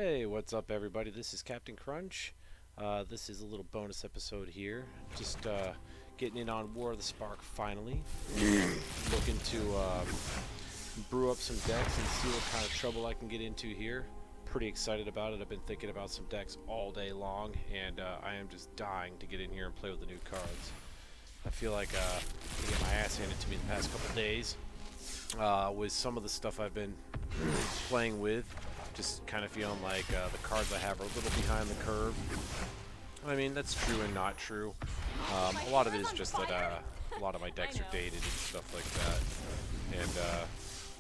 Hey, what's up, everybody? This is Captain Crunch. This is a little bonus episode here. Just getting in on War of the Spark finally. Looking to brew up some decks and see what kind of trouble I can get into here. Pretty excited about it. I've been thinking about some decks all day long, and I am just dying to get in here and play with the new cards. I feel like I get my ass handed to me the past couple days with some of the stuff I've been playing with. Just kind of feeling like the cards I have are a little behind the curve. I mean, that's true and not true. A lot of it is just that a lot of my decks are dated and stuff like that. And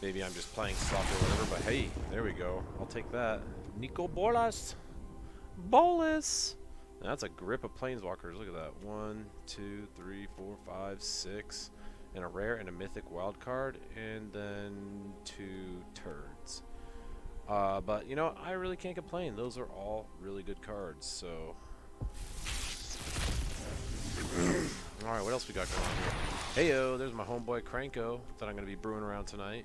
maybe I'm just playing sloppy or whatever, but hey, there we go. I'll take that. Nico Bolas! Bolas! That's a grip of Planeswalkers. Look at that. 1, 2, 3, 4, 5, 6. And a rare and a mythic wild card. And then 2 turds. But, you know, I really can't complain. Those are all really good cards, so... Alright, what else we got going on here? Heyo, there's my homeboy Cranko that I'm going to be brewing around tonight.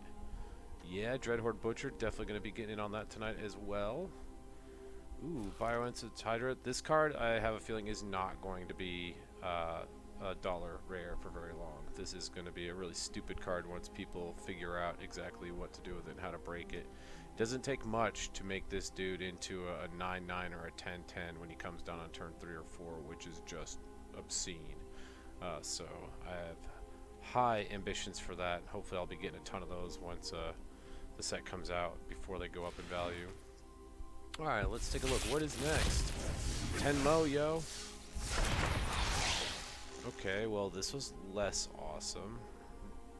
Yeah, Dreadhorde Butcher, definitely going to be getting in on that tonight as well. Ooh, Bioensign Hydra. This card, I have a feeling, is not going to be a dollar rare for very long. This is going to be a really stupid card once people figure out exactly what to do with it and how to break it. Doesn't take much to make this dude into a 9-9 or a 10-10 when he comes down on turn 3 or 4, which is just obscene. So I have high ambitions for that. Hopefully I'll be getting a ton of those once the set comes out before they go up in value. Alright, let's take a look. What is next? Tenmo, yo. Okay, well this was less awesome.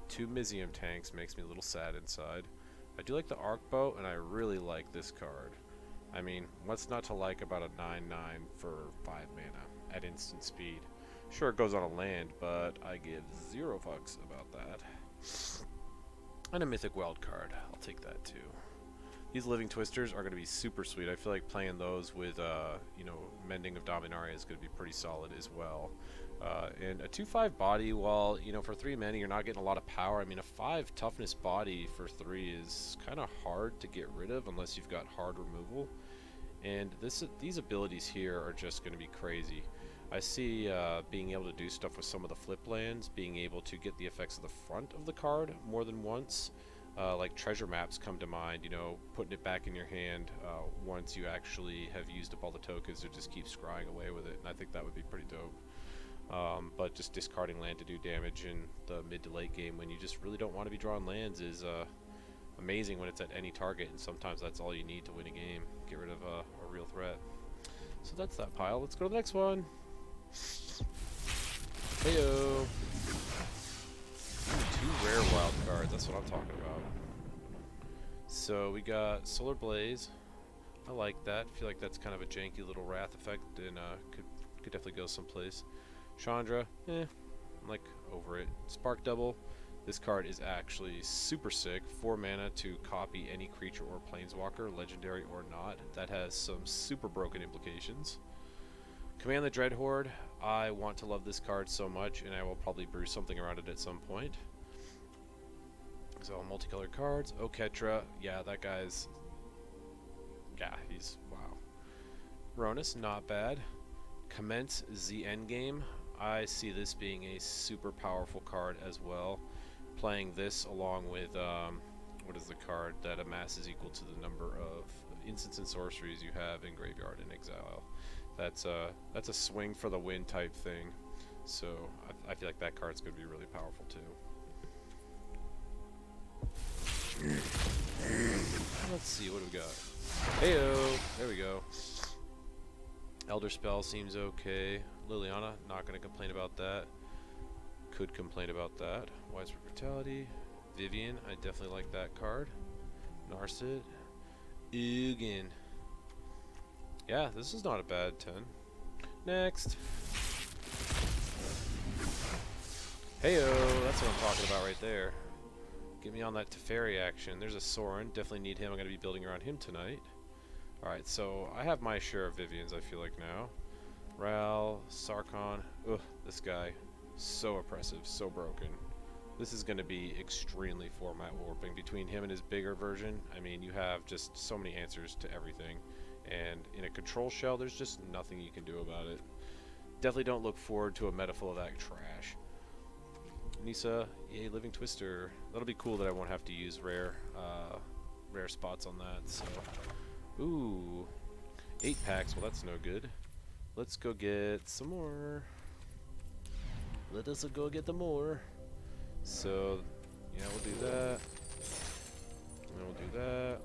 2 Mizium tanks makes me a little sad inside. I do like the Arc Bow, and I really like this card. I mean, what's not to like about a 9-9 for 5 mana at instant speed? Sure, it goes on a land, but I give 0 fucks about that. And a Mythic Wild card. I'll take that too. These Living Twisters are going to be super sweet. I feel like playing those with, you know, Mending of Dominaria is going to be pretty solid as well. And a 2-5 body, while, you know, for 3 mana you're not getting a lot of power. I mean, a 5 toughness body for 3 is kind of hard to get rid of unless you've got hard removal. And these abilities here are just going to be crazy. I see being able to do stuff with some of the flip lands, being able to get the effects of the front of the card more than once. Like treasure maps come to mind, you know, putting it back in your hand once you actually have used up all the tokens, or just keep scrying away with it, and I think that would be pretty dope. But just discarding land to do damage in the mid to late game when you just really don't want to be drawing lands is amazing when it's at any target, and sometimes that's all you need to win a game. Get rid of a real threat. So that's that pile. Let's go to the next one. Heyo! 2 rare wild cards, that's what I'm talking about. So we got Solar Blaze. I like that. I feel like that's kind of a janky little wrath effect, and could definitely go someplace. Chandra, I'm like over it. Spark Double. This card is actually super sick. 4 mana to copy any creature or planeswalker, legendary or not. That has some super broken implications. Command the Dreadhorde. I want to love this card so much, and I will probably brew something around it at some point. So multicolored cards. Oketra. Yeah, that guy's... yeah, he's... wow. Ronus, not bad. Commence the Endgame. I see this being a super powerful card as well. Playing this along with, what is the card that amasses equal to the number of instants and sorceries you have in Graveyard and Exile. That's a swing for the win type thing. So I feel like that card's going to be really powerful too. Let's see, what do we got? Heyo! There we go. Elder Spell seems okay. Liliana, not going to complain about that. Could complain about that. Wise for Brutality. Vivian, I definitely like that card. Narset. Ugin. Yeah, this is not a bad 10. Next. Heyo, that's what I'm talking about right there. Get me on that Teferi action. There's a Sorin. Definitely need him. I'm going to be building around him tonight. Alright, so I have my share of Vivians, I feel like now. Ral, Sarkon. Ugh, this guy. So oppressive, so broken. This is going to be extremely format warping between him and his bigger version. I mean, you have just so many answers to everything. And in a control shell, there's just nothing you can do about it. Definitely don't look forward to a meta full of that trash. Nisa, yay, Living Twister. That'll be cool that I won't have to use rare spots on that. So, ooh, 8 packs. Well, that's no good. Let's go get some more. Let us go get the more. So, yeah, we'll do that. And then we'll do that.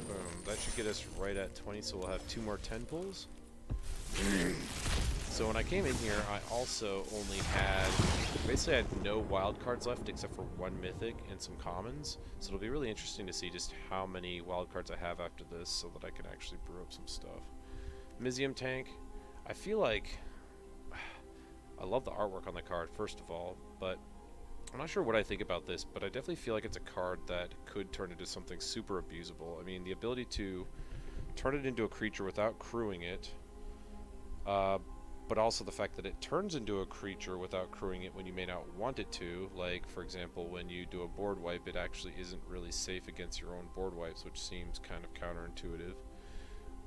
Boom. That should get us right at 20, so we'll have 2 more 10 pulls. So when I came in here, I also only had, basically I had no wild cards left except for 1 mythic and some commons. So it'll be really interesting to see just how many wild cards I have after this so that I can actually brew up some stuff. Mizium Tank, I feel like, I love the artwork on the card first of all, but I'm not sure what I think about this, but I definitely feel like it's a card that could turn into something super abusable. I mean, the ability to turn it into a creature without crewing it, but also the fact that it turns into a creature without crewing it when you may not want it to. Like, for example, when you do a board wipe, it actually isn't really safe against your own board wipes, which seems kind of counterintuitive.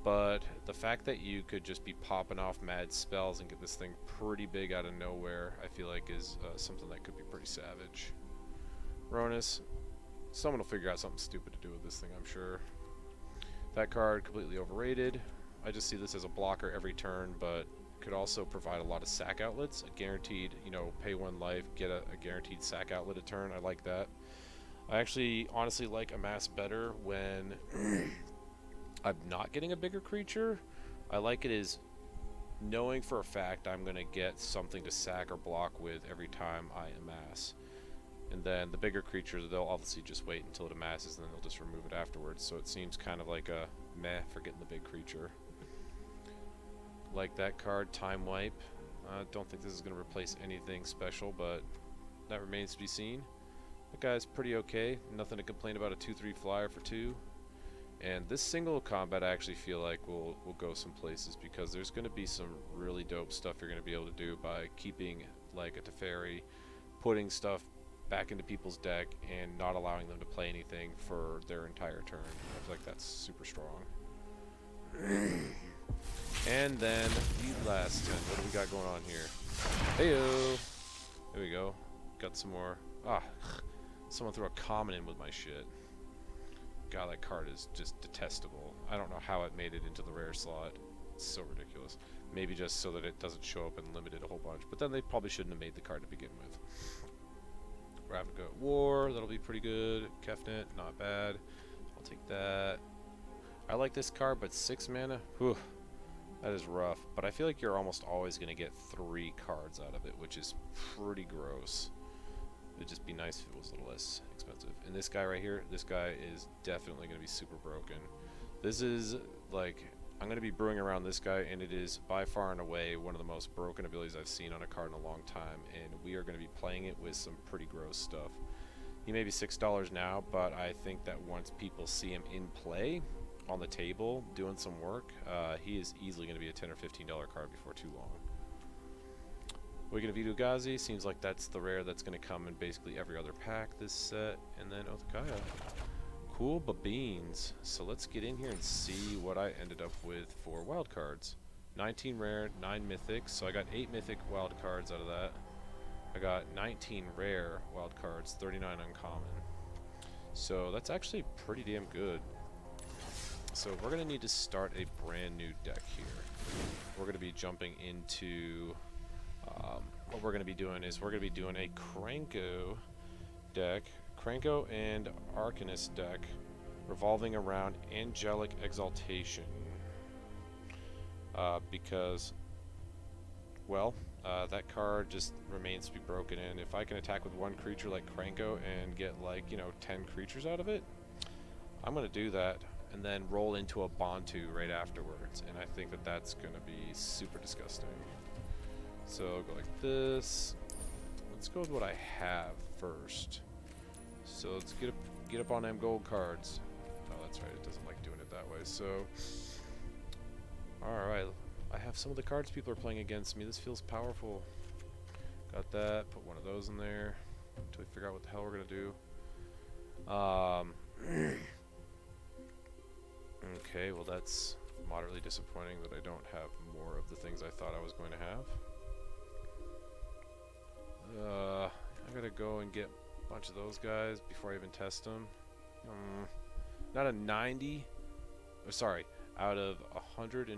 But the fact that you could just be popping off mad spells and get this thing pretty big out of nowhere, I feel like is something that could be pretty savage. Ronus, someone will figure out something stupid to do with this thing, I'm sure. That card, completely overrated. I just see this as a blocker every turn, but could also provide a lot of sack outlets. A guaranteed, you know, pay 1 life, get a guaranteed sack outlet a turn. I like that. I actually honestly like Amass better when I'm not getting a bigger creature. I like it as knowing for a fact I'm going to get something to sack or block with every time I amass. And then the bigger creatures, they'll obviously just wait until it amasses and then they'll just remove it afterwards. So it seems kind of like a meh for getting the big creature. Like that card, Time Wipe. I don't think this is going to replace anything special, but that remains to be seen. That guy's pretty okay. Nothing to complain about, a 2/3 flyer for 2. And this single combat I actually feel like will go some places because there's going to be some really dope stuff you're going to be able to do by keeping like a Teferi, putting stuff back into people's deck and not allowing them to play anything for their entire turn. I feel like that's super strong. And then the last 10. What do we got going on here? Heyo! There we go. Got some more. Ah, someone threw a common in with my shit. God, that card is just detestable. I don't know how it made it into the rare slot. It's so ridiculous. Maybe just so that it doesn't show up in limited a whole bunch. But then they probably shouldn't have made the card to begin with. Ravnica at War, that'll be pretty good. Kefnet, not bad. I'll take that. I like this card, but 6 mana? Whew. That is rough, but I feel like you're almost always going to get 3 cards out of it, which is pretty gross. It'd just be nice if it was a little less expensive. And this guy right here, this guy is definitely going to be super broken. This is, like, I'm going to be brewing around this guy, and it is by far and away one of the most broken abilities I've seen on a card in a long time, and we are going to be playing it with some pretty gross stuff. He may be $6 now, but I think that once people see him in play, on the table doing some work, he is easily going to be a $10 or $15 card before too long. Wigan of Vidu-Ghazi, seems like that's the rare that's going to come in basically every other pack this set. And then Othakaya. Cool beans. So let's get in here and see what I ended up with for wild cards. 19 rare, 9 mythic, so I got 8 mythic wild cards out of that. I got 19 rare wild cards, 39 uncommon. So that's actually pretty damn good. So we're going to need to start a brand new deck here. We're going to be jumping into, what we're going to be doing is we're going to be doing a Kranko deck, Kranko and Arcanist deck, revolving around Angelic Exaltation. Because, well, that card just remains to be broken in. If I can attack with 1 creature like Kranko and get like, you know, 10 creatures out of it, I'm going to do that. And then roll into a Bantu right afterwards. And I think that that's going to be super disgusting. So I'll go like this. Let's go with what I have first. So let's get up on them gold cards. Oh, that's right. It doesn't like doing it that way. So, alright. I have some of the cards people are playing against me. This feels powerful. Got that. Put one of those in there. until we figure out what the hell we're gonna do. Okay, well that's moderately disappointing that I don't have more of the things I thought I was going to have. I gotta go and get a bunch of those guys before I even test them. Not a 90. Oh, sorry, out of 100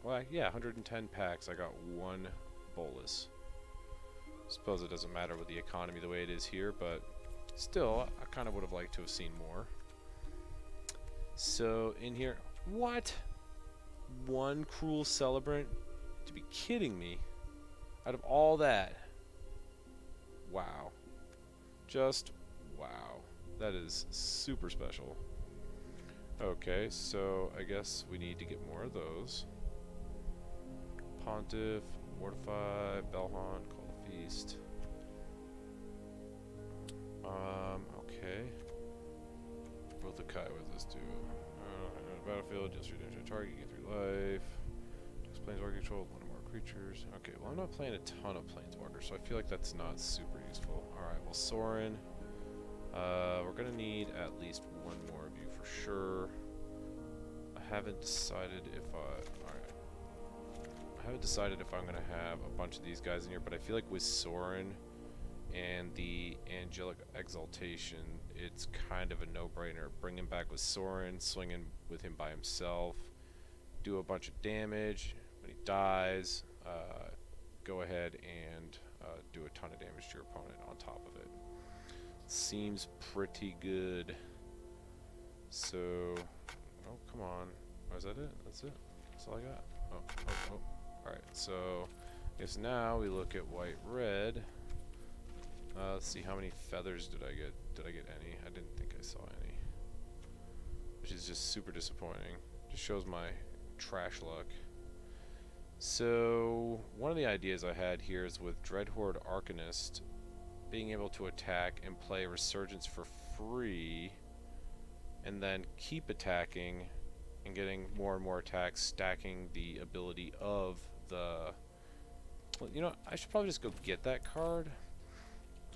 well, yeah, 110 packs, I got one bolus. Suppose it doesn't matter with the economy the way it is here, but still, I kind of would have liked to have seen more. So in here, what? One cruel celebrant? To be kidding me! Out of all that, wow, just wow. That is super special. Okay, so I guess we need to get more of those. Pontiff, Mortify, Belhon, Call the Feast. Okay. Both the Kai with this too. Battlefield, just redemption target, you get 3 life. Just planeswalker control, 1 or more creatures. Okay, well I'm not playing a ton of planeswalkers, so I feel like that's not super useful. Alright, well Sorin. We're gonna need at least one more of you for sure. I haven't decided if I haven't decided if I'm gonna have a bunch of these guys in here, but I feel like with Sorin and the Angelic Exaltation, it's kind of a no-brainer. Bring him back with Sorin, swinging with him by himself, do a bunch of damage. When he dies, go ahead and do a ton of damage to your opponent on top of it. Seems pretty good. So, oh, come on. Oh, is that it? That's it? That's all I got? Oh. Alright, so I guess now we look at white-red. Let's see, how many feathers did I get? Did I get any? I didn't think I saw any. Which is just super disappointing. Just shows my trash luck. So, one of the ideas I had here is with Dreadhorde Arcanist, being able to attack and play Resurgence for free, and then keep attacking and getting more and more attacks, stacking the ability of the... Well, you know, I should probably just go get that card.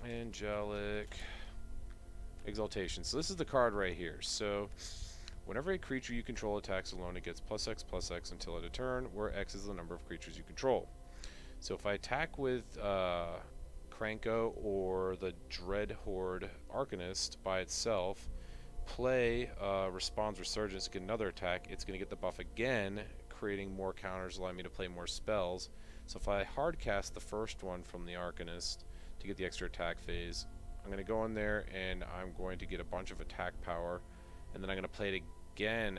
Angelic Exaltation. So this is the card right here. So whenever a creature you control attacks alone, it gets +X/+X until end of turn, where X is the number of creatures you control. So if I attack with Kranko or the Dreadhorde Arcanist by itself, play responds Resurgence to get another attack, it's going to get the buff again, creating more counters, allowing me to play more spells. So if I hard cast the first one from the Arcanist to get the extra attack phase, I'm going to go in there and I'm going to get a bunch of attack power, and then I'm going to play it again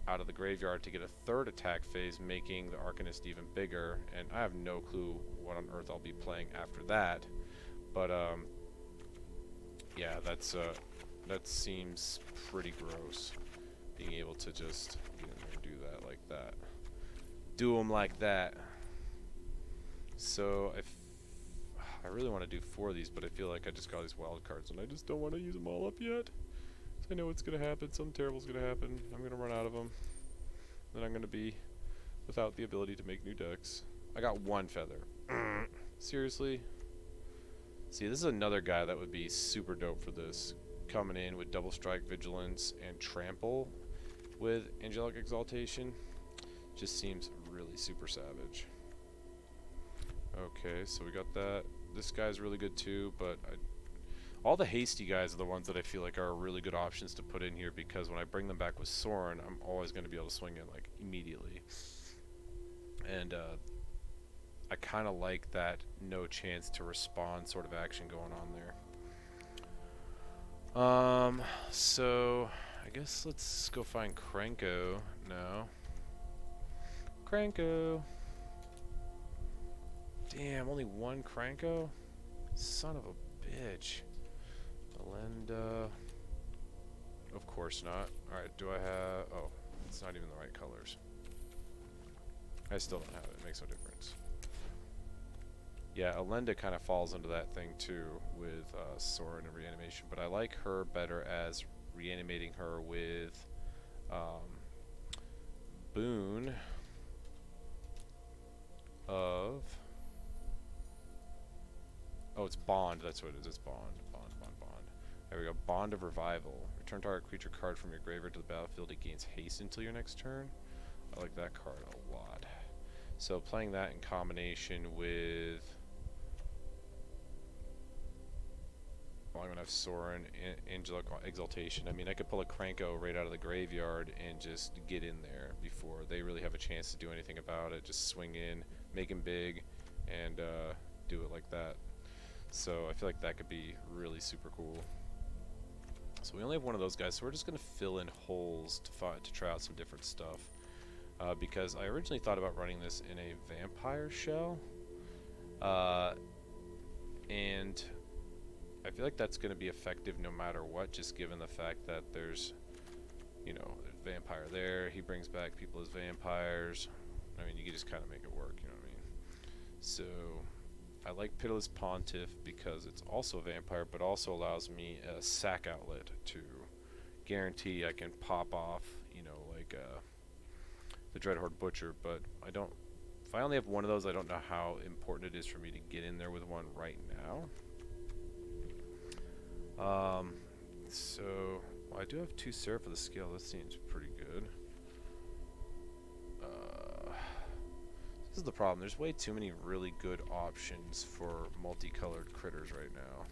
out of the graveyard to get a third attack phase, making the Arcanist even bigger. And I have no clue what on earth I'll be playing after that, but yeah, that seems pretty gross, being able to just get in there and do that like that. Do them like that. So I really want to do 4 of these, but I feel like I just got these wild cards and I just don't want to use them all up yet. I know what's going to happen. Something terrible is going to happen. I'm going to run out of them. Then I'm going to be without the ability to make new decks. I got 1 feather. Seriously? See, this is another guy that would be super dope for this. Coming in with Double Strike, Vigilance, and Trample with Angelic Exaltation. Just seems really super savage. Okay, so we got that. This guy's really good too, but all the hasty guys are the ones that I feel like are really good options to put in here, because when I bring them back with Sorin, I'm always going to be able to swing in like immediately. And I kind of like that no chance to respond sort of action going on there. So I guess let's go find Kranko now. Kranko. Damn, only 1 Kranko? Son of a bitch. Melinda. Of course not. Alright, do I have... Oh, it's not even the right colors. I still don't have it. It makes no difference. Yeah, Elenda kind of falls into that thing too with Sorin and Reanimation, but I like her better as reanimating her with Boon of Oh, it's Bond. That's what it is. It's Bond. Bond, Bond, Bond. There we go. Bond of Revival. Return target creature card from your graveyard to the battlefield. It gains haste until your next turn. I like that card a lot. So playing that in combination with... Well, I'm going to have Sorin, Angelic Exaltation. I mean, I could pull a Kranko right out of the graveyard and just get in there before they really have a chance to do anything about it. Just swing in, make him big, and do it like that. So I feel like that could be really super cool. So we only have one of those guys, so we're just going to fill in holes to try out some different stuff. Because I originally thought about running this in a vampire shell. And I feel like that's going to be effective no matter what, just given the fact that there's, you know, a vampire there. He brings back people as vampires. I mean, you can just kind of make it work, you know what I mean? So I like Pitiless Pontiff because it's also a vampire, but also allows me a sack outlet to guarantee I can pop off, you know, like the Dreadhorde Butcher. But I don't. If I only have one of those, I don't know how important it is for me to get in there with one right now. So well, I do have 2 Seraph of the Scale. That seems pretty good. This is the problem. There's way too many really good options for multicolored critters right now.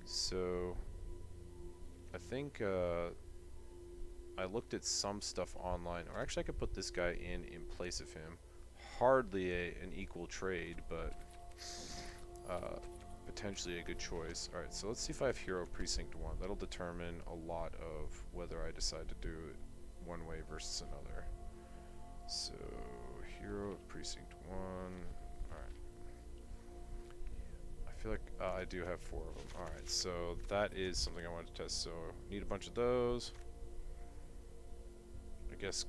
So I think I looked at some stuff online, or actually I could put this guy in place of him. Hardly an equal trade, but potentially a good choice. Alright, so let's see if I have Hero Precinct 1. That'll determine a lot of whether I decide to do it one way versus another. So, Hero Precinct 1. Alright. I feel like I do have 4 of them. Alright, so that is something I wanted to test. So, need a bunch of those. I guess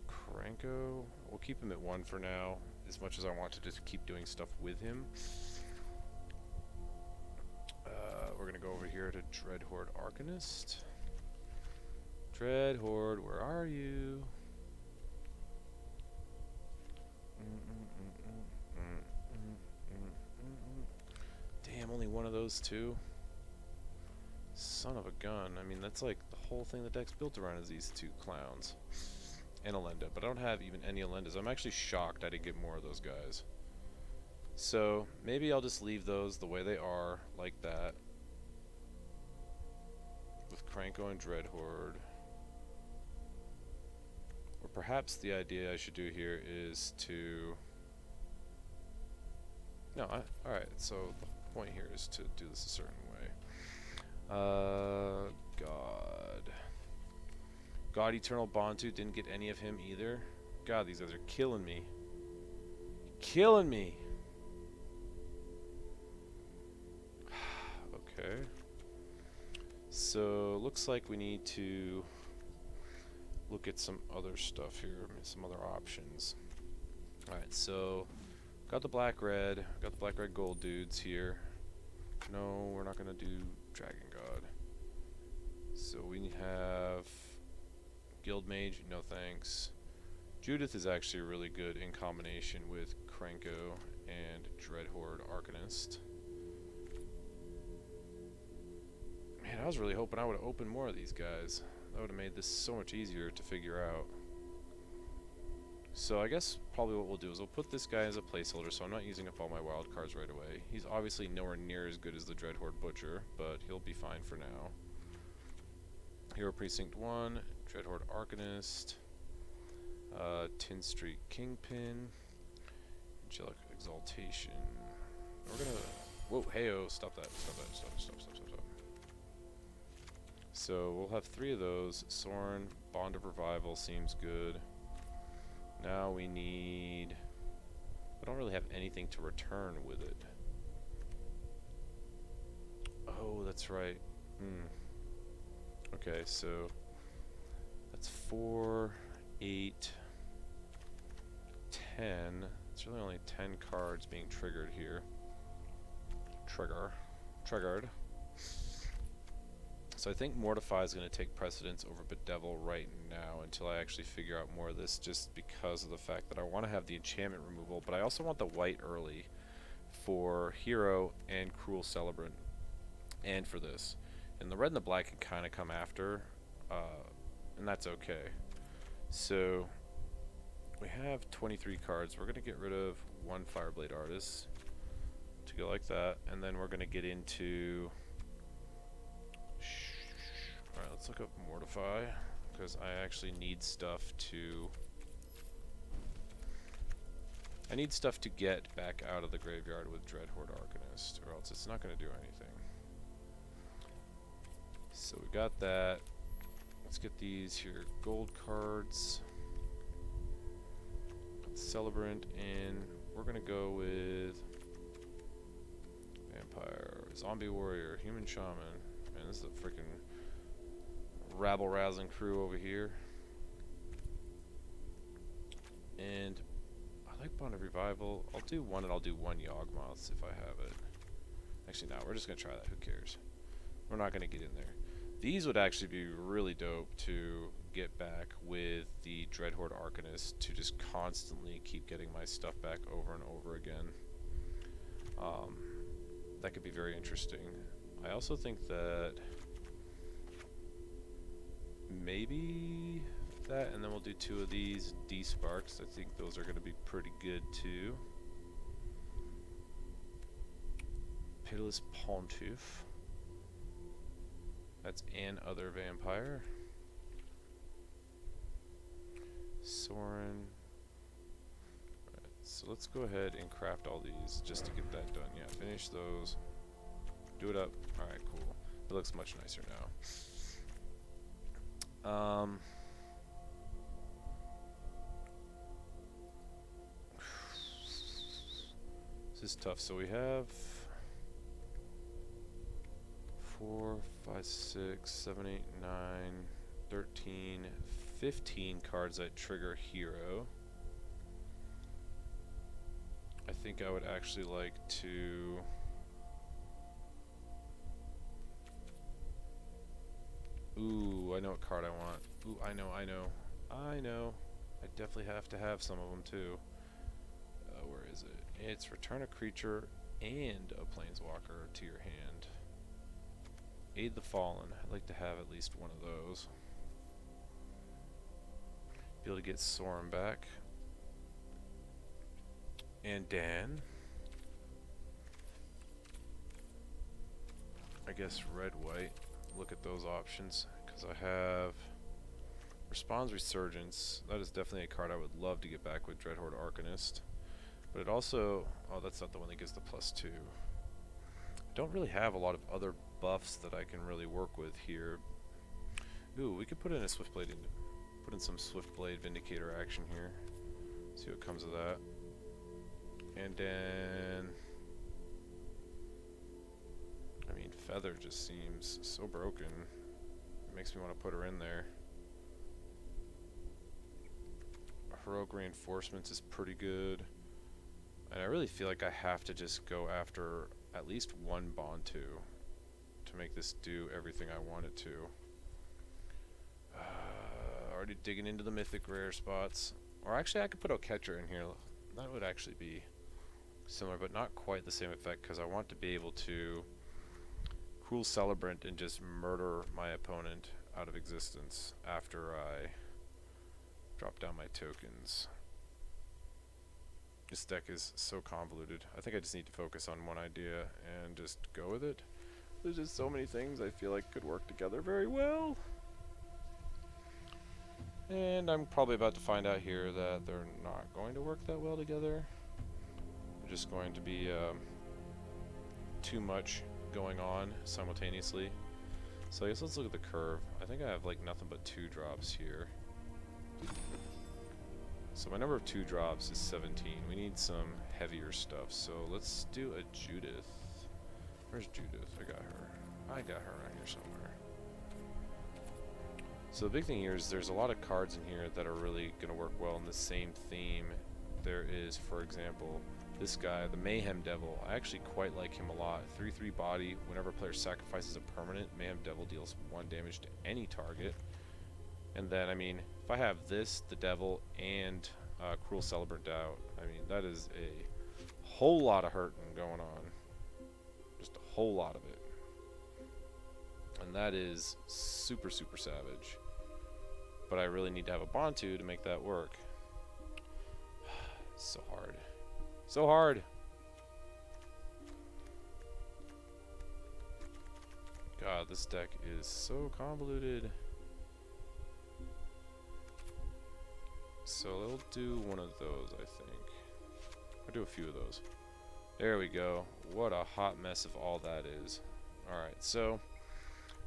Kranko. We'll keep him at 1 for now, as much as I want to just keep doing stuff with him. We're going to go over here to Dreadhorde Arcanist. Dreadhorde, where are you? Damn, only one of those two? Son of a gun. I mean, that's like the whole thing the deck's built around is these 2 clowns. And Elenda, but I don't have even any Elendas. I'm actually shocked I didn't get more of those guys. So, maybe I'll just leave those the way they are, like that. With Kranko and Dreadhorde. Or perhaps the idea I should do here is to... No, alright, so the point here is to do this a certain way. God Eternal Bontu, didn't get any of him either. God, these guys are killing me. Killing me! Okay. So, looks like we need to look at some other stuff here, some other options. Alright, so got the black-red gold dudes here. No, we're not going to do Dragon God. So we have Guild Mage, no thanks. Judith is actually really good in combination with Kranko and Dreadhorde Arcanist. Man, I was really hoping I would have opened more of these guys. That would have made this so much easier to figure out. So I guess probably what we'll do is we'll put this guy as a placeholder, so I'm not using up all my wild cards right away. He's obviously nowhere near as good as the Dreadhorde Butcher, but he'll be fine for now. Hero Precinct 1, Dreadhorde Arcanist, Tin Street Kingpin, Angelic Exaltation. We're gonna... Whoa, heyo, stop that, stop. So we'll have 3 of those. Sorin, Bond of Revival seems good. Now we need... I don't really have anything to return with it. Oh, that's right. Okay, so that's 4, 8, 10. It's really only 10 cards being triggered here. Triggered. So I think Mortify is going to take precedence over Bedevil right now until I actually figure out more of this, just because of the fact that I want to have the enchantment removal, but I also want the white early for Hero and Cruel Celebrant, and for this. And the red and the black can kind of come after, and that's okay. So we have 23 cards. We're going to get rid of one Fireblade Artist to go like that, and then we're going to get into... Alright, let's look up Mortify, because I actually need stuff to... I need stuff to get back out of the graveyard with Dreadhorde Arcanist, or else it's not going to do anything. So we got that. Let's get these here gold cards. Celebrant, and we're going to go with Vampire, Zombie Warrior, Human Shaman. Man, this is a freaking rabble-rousing crew over here. And I like Bond of Revival. I'll do one, and I'll do one Yawgmoths if I have it. Actually, no, we're just going to try that. Who cares? We're not going to get in there. These would actually be really dope to get back with the Dreadhorde Arcanist to just constantly keep getting my stuff back over and over again. That could be very interesting. I also think that maybe that, and then we'll do two of these D-Sparks. I think those are going to be pretty good too. Pitiless Pontiff. That's an other vampire. Soren. Right, so let's go ahead and craft all these just to get that done. Yeah, finish those. Do it up. Alright, cool. It looks much nicer now. This is tough. So we have 4, 5, 6, 7, 8, 9, 13, 15 cards that trigger Hero. I think I would actually like to... Ooh, I know what card I want. Ooh, I know. I definitely have to have some of them too. Where is it? It's return a creature and a planeswalker to your hand. Aid the Fallen. I'd like to have at least one of those. Be able to get Soren back. And Dan. I guess red, white. Look at those options. Because I have Responds Resurgence. That is definitely a card I would love to get back with Dreadhorde Arcanist. But it also... Oh, that's not the one that gives the +2. Don't really have a lot of other buffs that I can really work with here. Ooh, we could put in a Swiftblade, put in some Swiftblade Vindicator action here. See what comes of that. And then, I mean, Feather just seems so broken. It makes me want to put her in there. Heroic Reinforcements is pretty good. And I really feel like I have to just go after at least one Bontu to make this do everything I want it to. Already digging into the mythic rare spots. Or actually I could put Oketra in here. That would actually be similar, but not quite the same effect, because I want to be able to Cruel Celebrant and just murder my opponent out of existence after I drop down my tokens. This deck is so convoluted. I think I just need to focus on one idea and just go with it. There's just so many things I feel like could work together very well. And I'm probably about to find out here that they're not going to work that well together. They're just going to be too much going on simultaneously. So I guess let's look at the curve. I think I have like nothing but 2 drops here. So my number of 2 drops is 17. We need some heavier stuff. So let's do a Judith. Where's Judith? I got her around here somewhere. So the big thing here is there's a lot of cards in here that are really going to work well in the same theme. There is, for example, this guy, the Mayhem Devil. I actually quite like him a lot. 3/3 body. Whenever a player sacrifices a permanent, Mayhem Devil deals 1 damage to any target. And then, I mean, if I have this, the Devil, and Cruel Celebrant out, I mean, that is a whole lot of hurting going on. Just a whole lot of it. And that is super, super savage. But I really need to have a Bantu to make that work. So hard. So hard! God, this deck is so convoluted. So they'll do one of those, I think. I'll do a few of those. There we go. What a hot mess of all that is. Alright, so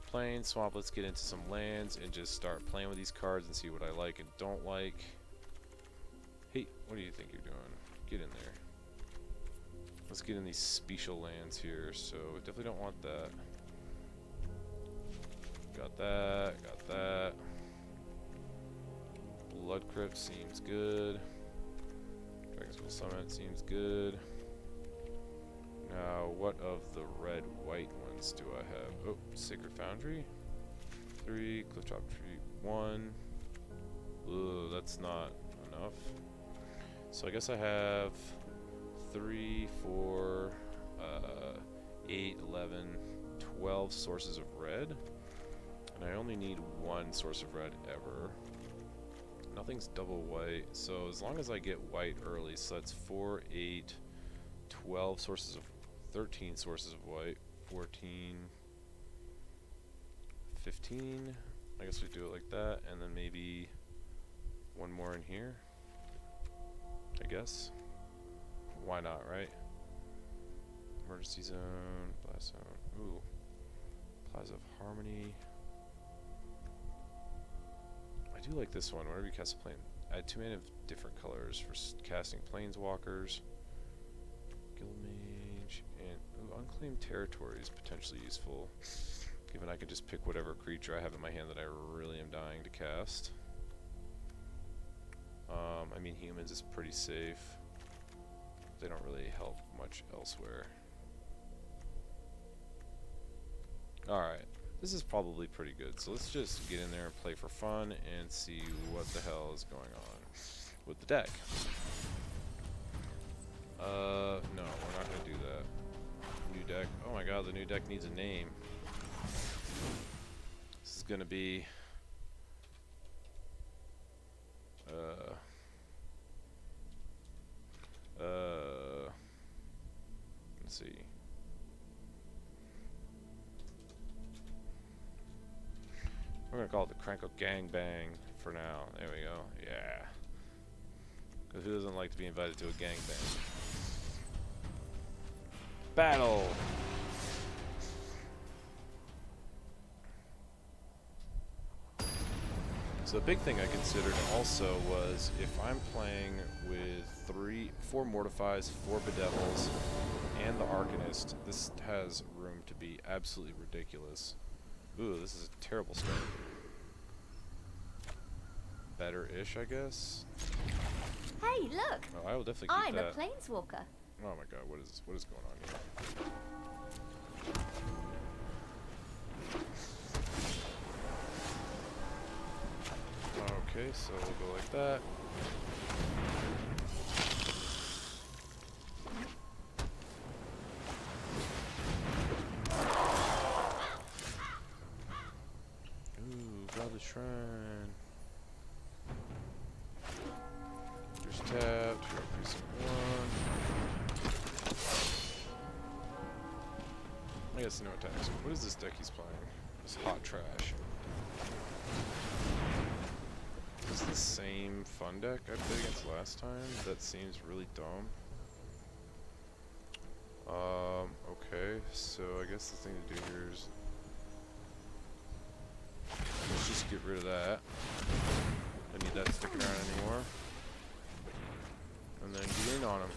plain swamp, let's get into some lands and just start playing with these cards and see what I like and don't like. Hey, what do you think you're doing? Get in there. Let's get in these special lands here. So definitely don't want that. Got that, got that. Blood Crypt seems good. Dragon School Summit seems good. Now, what of the red-white ones do I have? Oh, Sacred Foundry. 3, Clifftop Tree 1. Ugh, that's not enough. So I guess I have 3, 4, 8, 11, 12 sources of red. And I only need 1 source of red ever. Nothing's double white, so as long as I get white early, so that's 4, 8, 12 sources of 13 sources of white, 14, 15. I guess we do it like that, and then maybe 1 more in here. I guess. Why not, right? Emergency Zone, Blast Zone. Ooh. Plaza of Harmony. I do like this one. Whenever you cast a plane, add 2 mana of different colors for casting planeswalkers. Guildmage and Unclaimed Territory is potentially useful, given I can just pick whatever creature I have in my hand that I really am dying to cast. I mean, humans is pretty safe. They don't really help much elsewhere. Alright, this is probably pretty good, so let's just get in there and play for fun and see what the hell is going on with the deck. No, we're not going to do that. New deck. Oh my god, the new deck needs a name. This is going to be... let's see. We're gonna call it the Crankle Gangbang for now. There we go. Yeah. Because who doesn't like to be invited to a gangbang? Battle! So the big thing I considered also was if I'm playing with 4 Mortifies, 4 Bedevils, and the Arcanist, this has room to be absolutely ridiculous. Ooh, this is a terrible start. Better-ish, I guess. Hey, look! Oh, I will definitely keep that. I'm a planeswalker. Oh my god, what is going on here? Okay, so we'll go like that. The shrine. Just tapped. Here, precinct 1. I guess no attacks. What is this deck he's playing? This hot trash. Is this the same fun deck I played against last time? That seems really dumb. Okay, so I guess the thing to do here is let's just get rid of that. Don't need that sticking around anymore. And then get in on him.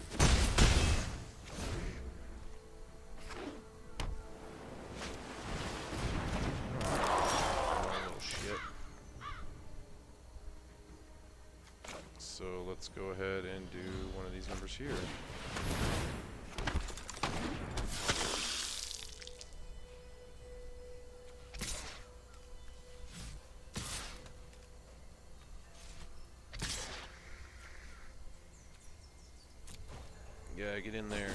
Oh, little shit. So let's go ahead and do one of these numbers here. guy, get in there.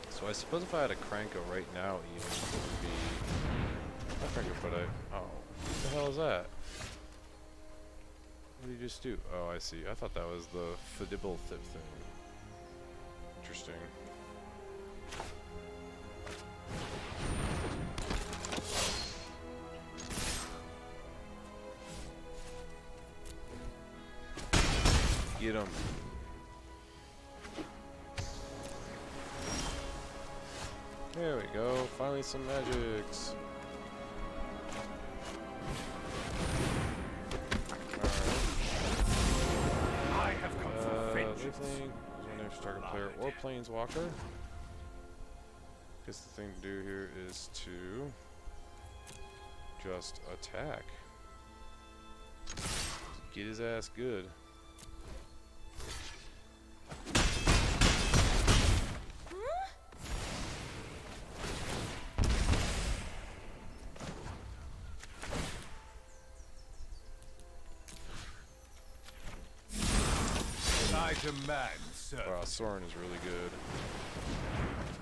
So I suppose if I had a Cranko right now, even, it would be... Not Cranko, but oh. What the hell is that? What did you just do? Oh, I see. I thought that was the Fidibble Thip thing. Interesting. Get him. There we go. Finally some magics. I have come for vengeance. Anything? There's target player or planeswalker. Guess the thing to do here is to just attack. Get his ass good. I demand, sir. Wow, Soren is really good.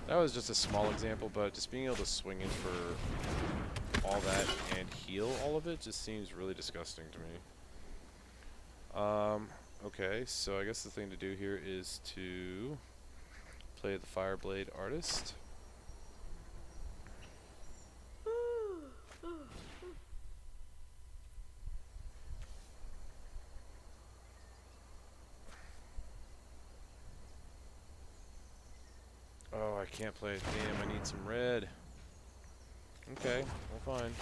That was just a small example, but just being able to swing in for all that and heal all of it just seems really disgusting to me. Okay, so I guess the thing to do here is to play the Fireblade Artist. Oh, I can't play it. Damn, I need some red. Okay, well, fine.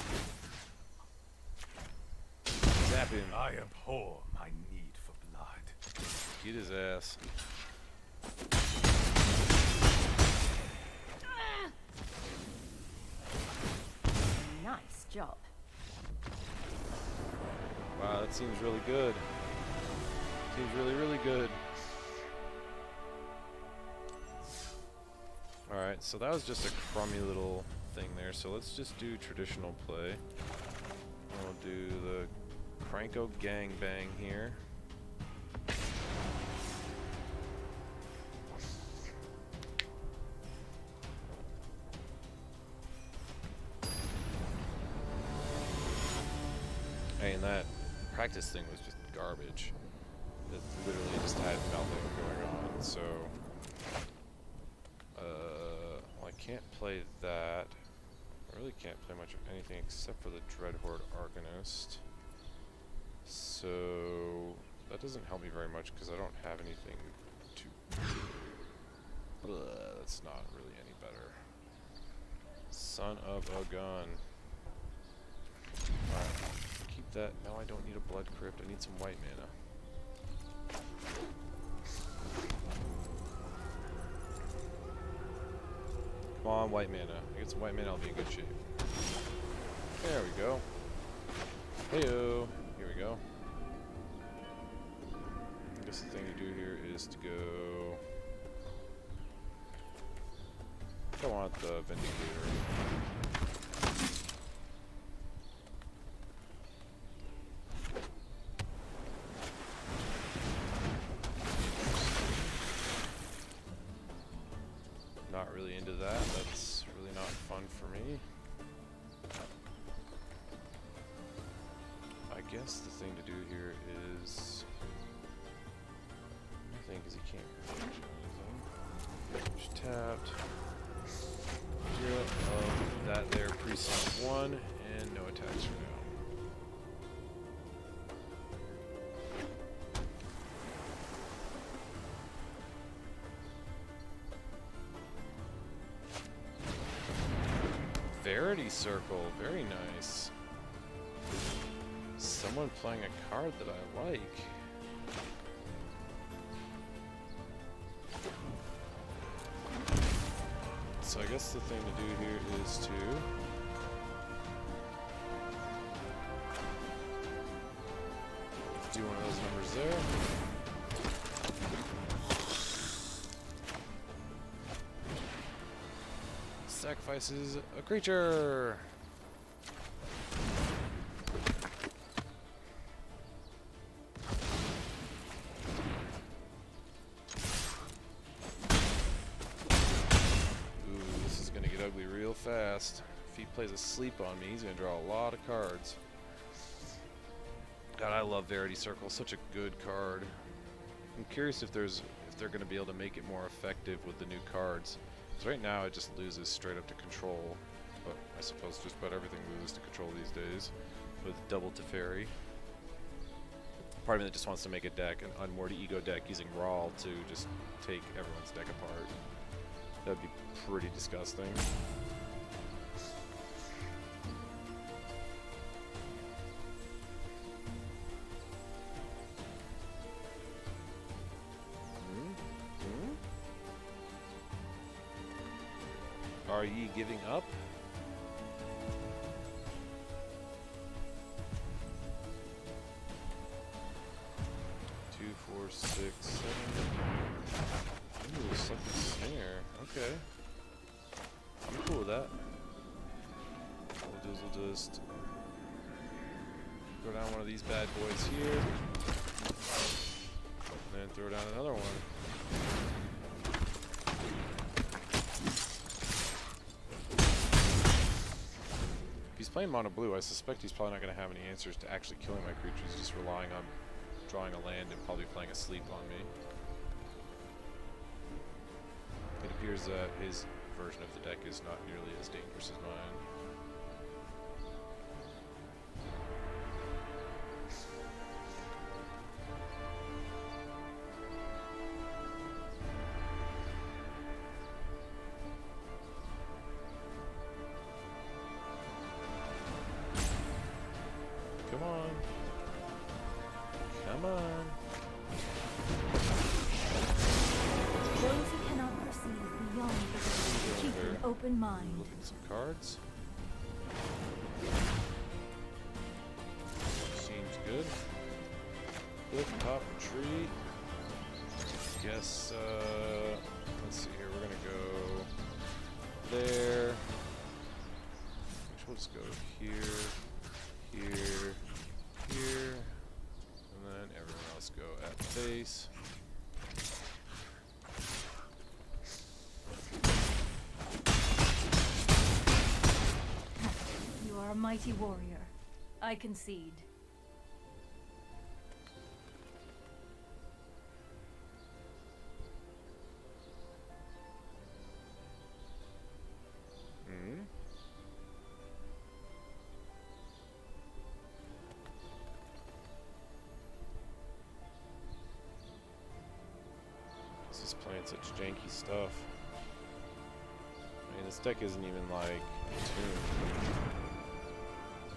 Zap him. I abhor my need for blood. Get his ass. Nice job. Wow, that seems really good. Seems really, really good. Alright, so that was just a crummy little thing there. So let's just do traditional play. We'll do the Cranko Gangbang here. Hey, and that practice thing was just garbage. It literally just had nothing going on, so... well, I can't play that. I really can't play much of anything except for the Dreadhorde Arcanist. So... that doesn't help me very much because I don't have anything to... that's not really any better. Son of a gun. Alright. Keep that. Now I don't need a Blood Crypt. I need some white mana. Come on, white mana. I get some white mana, I'll be in good shape. There we go. Heyo. Here we go. I guess the thing to do here is to go... I want the Vindicator. Not really into that. That's really not fun for me. I guess the thing to do here is... I think is he can't refresh anything. Just tapped. 0 of that there precinct 1 and no attacks for now. Verity Circle, very nice. Someone playing a card that I like. So I guess the thing to do here is to do one of those numbers there. Sacrifices a creature. fast. If he plays a sleep on me, he's gonna draw a lot of cards. God, I love Verity Circle. Such a good card. I'm curious if they're gonna be able to make it more effective with the new cards. Because right now it just loses straight up to control. But I suppose just about everything loses to control these days with double Teferi. Part of me that just wants to make a deck, an Unmoored Ego deck using Rawl to just take everyone's deck apart. That'd be pretty disgusting. Are ye giving up? Two, four, six, seven. Ooh, sucky snare. Okay. I'm cool with that. We'll just throw down one of these bad boys here. And then throw down another one. If he's playing mono blue, I suspect he's probably not going to have any answers to actually killing my creatures, just relying on drawing a land and probably playing a sleep on me. It appears that his version of the deck is not nearly as dangerous as mine. Come on. Come on. Those who cannot perceive beyond the keep an open mind. Look at some cards. Seems good. Cliff top retreat. Guess, let's see here. We're gonna go there. Actually, we'll just go here, here, here, and then everyone else go at base. You are a mighty warrior. I concede. This is playing such janky stuff. I mean, this deck isn't even like tuned.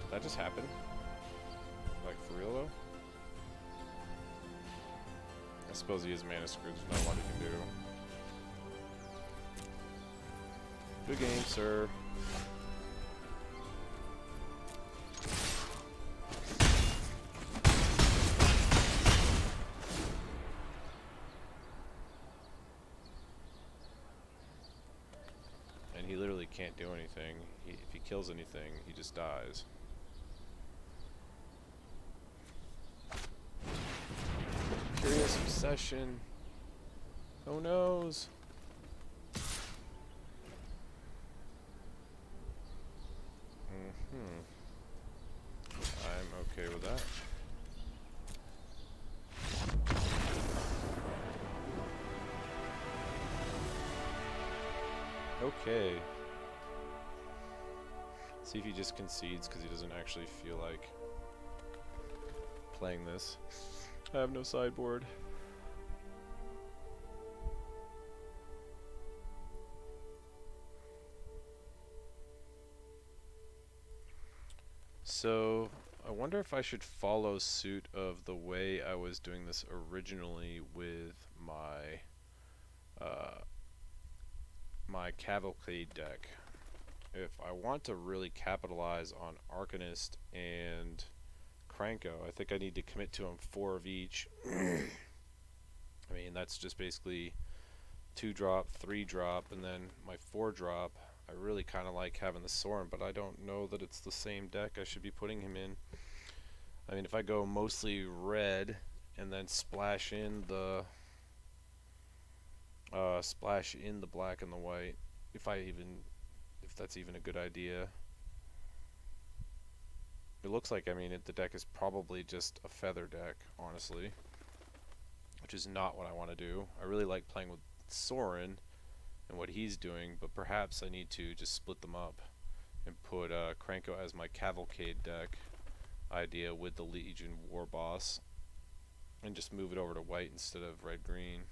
Did that just happen? Like for real though? I suppose he is mana screwed. There's not a lot he can do. Good game, sir. And he literally can't do anything. If he kills anything, he just dies. Curious Obsession. Who knows? I'm okay with that. Okay. See if he just concedes because he doesn't actually feel like playing this. I have no sideboard. So, I wonder if I should follow suit of the way I was doing this originally with my my Cavalcade deck. If I want to really capitalize on Arcanist and Kranko, I think I need to commit to them 4 of each. I mean, that's just basically 2-drop, 3-drop, and then my 4-drop. I really kind of like having the Sorin, but I don't know that it's the same deck I should be putting him in. I mean, if I go mostly red and then splash in the black and the white, if that's even a good idea. It looks like, I mean, the deck is probably just a feather deck, honestly. Which is not what I want to do. I really like playing with Soren and what he's doing, but perhaps I need to just split them up and put Kranko as my Cavalcade deck idea with the Legion War Boss, and just move it over to white instead of red-green.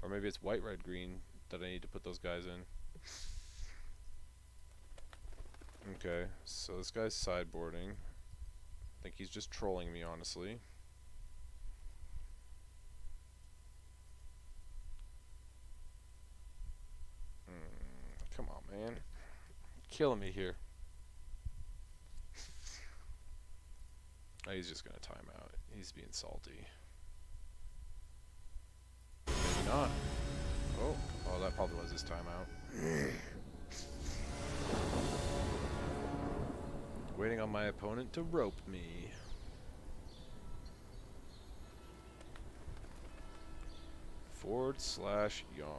Or maybe it's white-red-green that I need to put those guys in. Okay, so this guy's sideboarding. I think he's just trolling me, honestly. Come on, man. Killing me here. Oh, he's just gonna time out. He's being salty. Maybe not. Oh, that probably was his timeout. Waiting on my opponent to rope me. /yawn.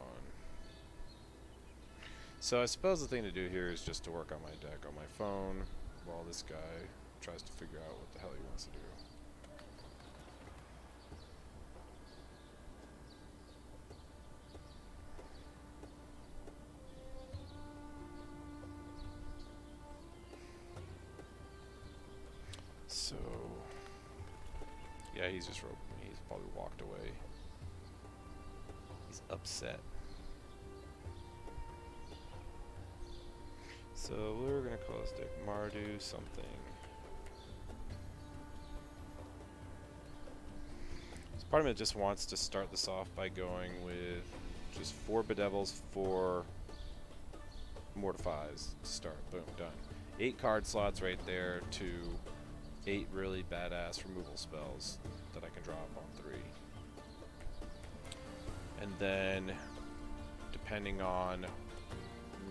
So I suppose the thing to do here is just to work on my deck on my phone while this guy tries to figure out what the hell he wants to do. So, yeah, he's just roping me. He's probably walked away. He's upset. So we're gonna call this deck Mardu something. So part of it just wants to start this off by going with just 4 Bedevils, 4 Mortifies to start. Boom, done. 8 card slots right there to 8 really badass removal spells that I can drop on 3. And then, depending on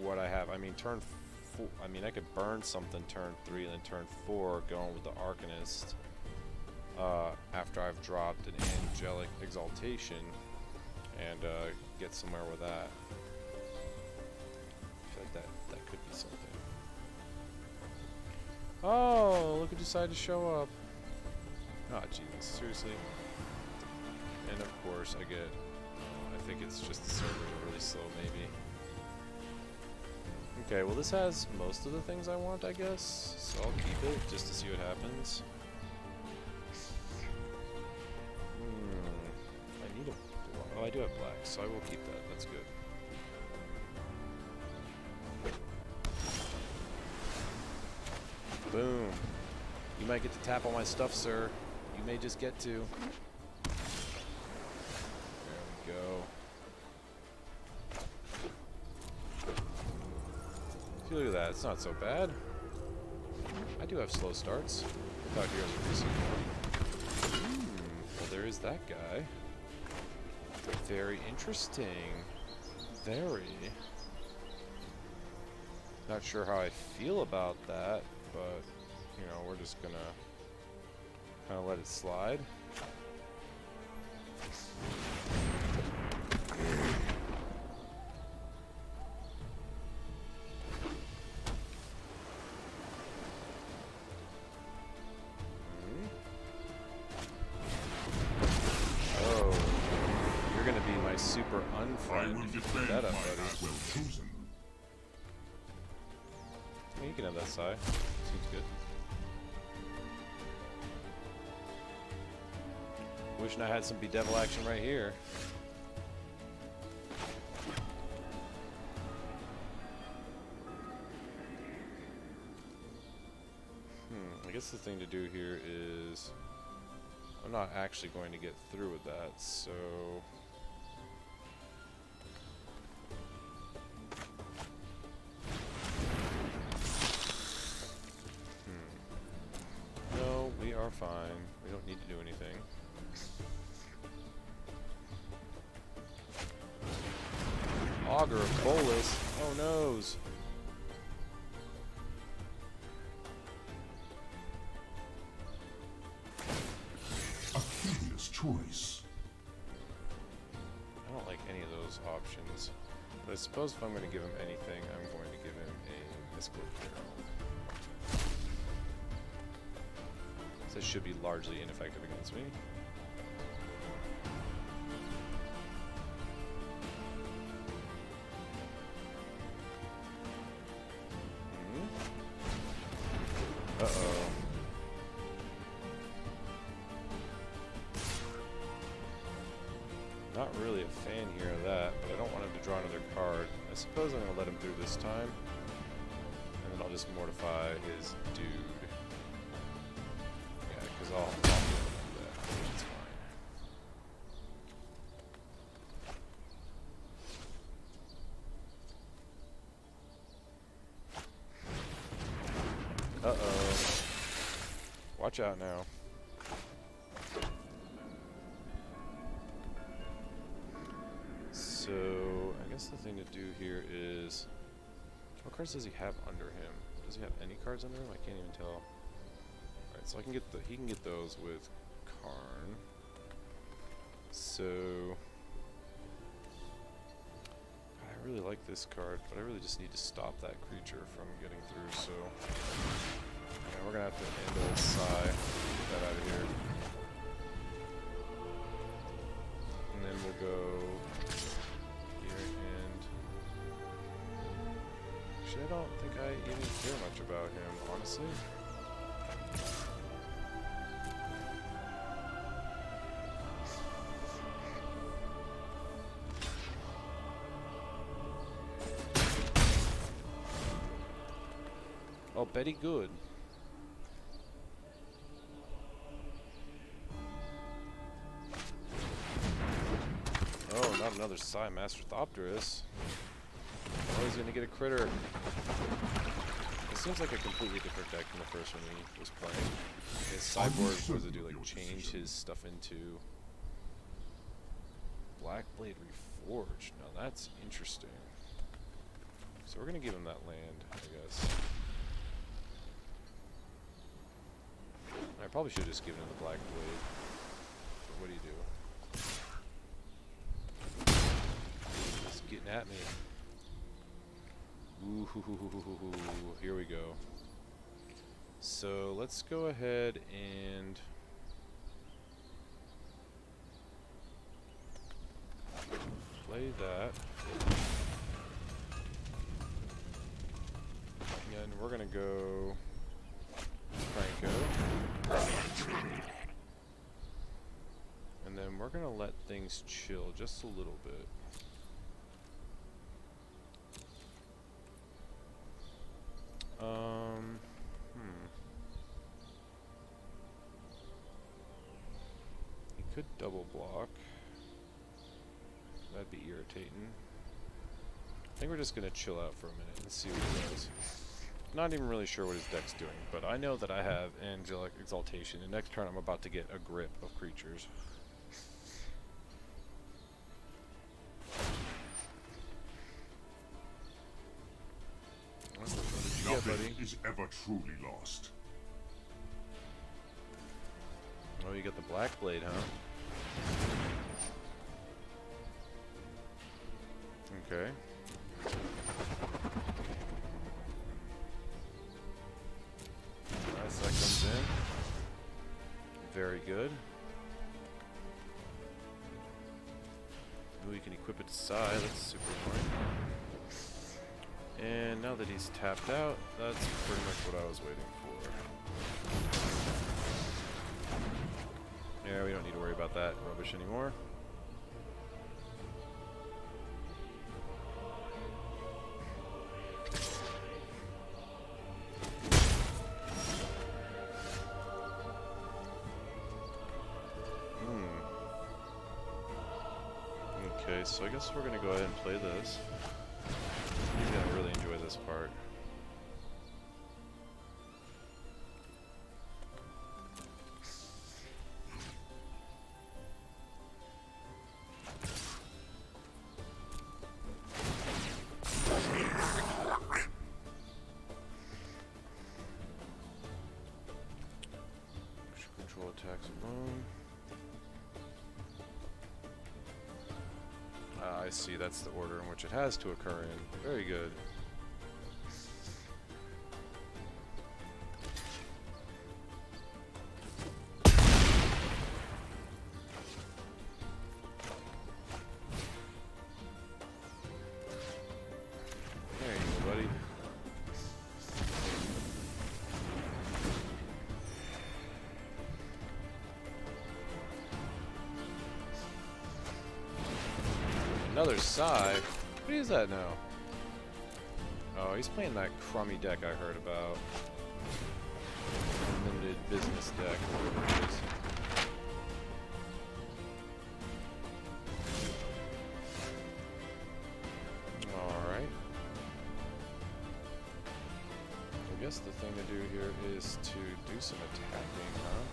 what I have, I mean, turn 4, I mean, I could burn something turn 3 and then turn 4 going with the Arcanist after I've dropped an Angelic Exaltation and get somewhere with that. I feel like that could be something. Oh, look who decided to show up. Oh, Jesus, seriously? And of course I get, I think it's just the servers are really slow, maybe. Okay, well this has most of the things I want, I guess, so I'll keep it just to see what happens. I need a, oh, I do have black, so I will keep that, that's good. Boom. You might get to tap all my stuff, sir. You may just get to. There we go. See, look at that. It's not so bad. I do have slow starts. Without heroes releasing. Well, there is that guy. Very interesting. Very. Not sure how I feel about that, but, you know, we're just gonna kind of let it slide. Oh, you're gonna be my super unfriend if you keep that up, buddy. You can have that side. Seems good. Wishing I had some bedevil action right here. I guess the thing to do here is I'm not actually going to get through with that, so no, we are fine. We don't need to do anything. Augur of Bolus. Oh noes. A curious choice. I don't like any of those options. But I suppose if I'm going to give him anything, I'm going to give him a mystical barrel. So this should be largely ineffective against me. Uh-oh. Not really a fan here of that, but I don't want him to draw another card. I suppose I'm going to let him through this time. And then I'll just mortify his dude. Yeah, because I'll do that. It's fine. Uh-oh. Watch out now. So, I guess the thing to do here is... What cards does he have under him? Does he have any cards under him? I can't even tell. Alright, so I can get he can get those with Karn. So... I really like this card, but I really just need to stop that creature from getting through, so... Yeah, we're gonna have to end old Psy. Get that out of here. And then we'll go... Actually, I don't think I even care much about him, honestly. Oh, Betty Good. Oh, not another Psy Master Thopterus. Oh, he's gonna get a critter. It seems like a completely different deck than the first one he was playing. His sideboard was to do like change his stuff into Blackblade Reforged. Now that's interesting. So we're gonna give him that land, I guess. I probably should have just given him the Blackblade. But what do you do? He's getting at me. Ooh, here we go. So let's go ahead and play that. And we're gonna go Franco. And then we're gonna let things chill just a little bit. He could double block. That'd be irritating. I think we're just gonna chill out for a minute and see what he does. Not even really sure what his deck's doing, but I know that I have Angelic Exaltation, and next turn I'm about to get a grip of creatures. Nothing is ever truly lost. Oh, you got the Blackblade, huh? Okay. Nice, that comes in. Very good. Ooh, you can equip it to Psy, that's super annoying. And now that he's tapped out, that's pretty much what I was waiting for. Yeah, we don't need to worry about that rubbish anymore. Okay, so I guess we're gonna go ahead and play this. He's gonna really enjoy this part. Control attacks alone. I see. That's the order in which it has to occur in. Very good. There you go, buddy. Another Psy? What is that now? Oh, he's playing that crummy deck I heard about. Unlimited business deck, or whatever it is. Alright. I guess the thing to do here is to do some attacking, huh?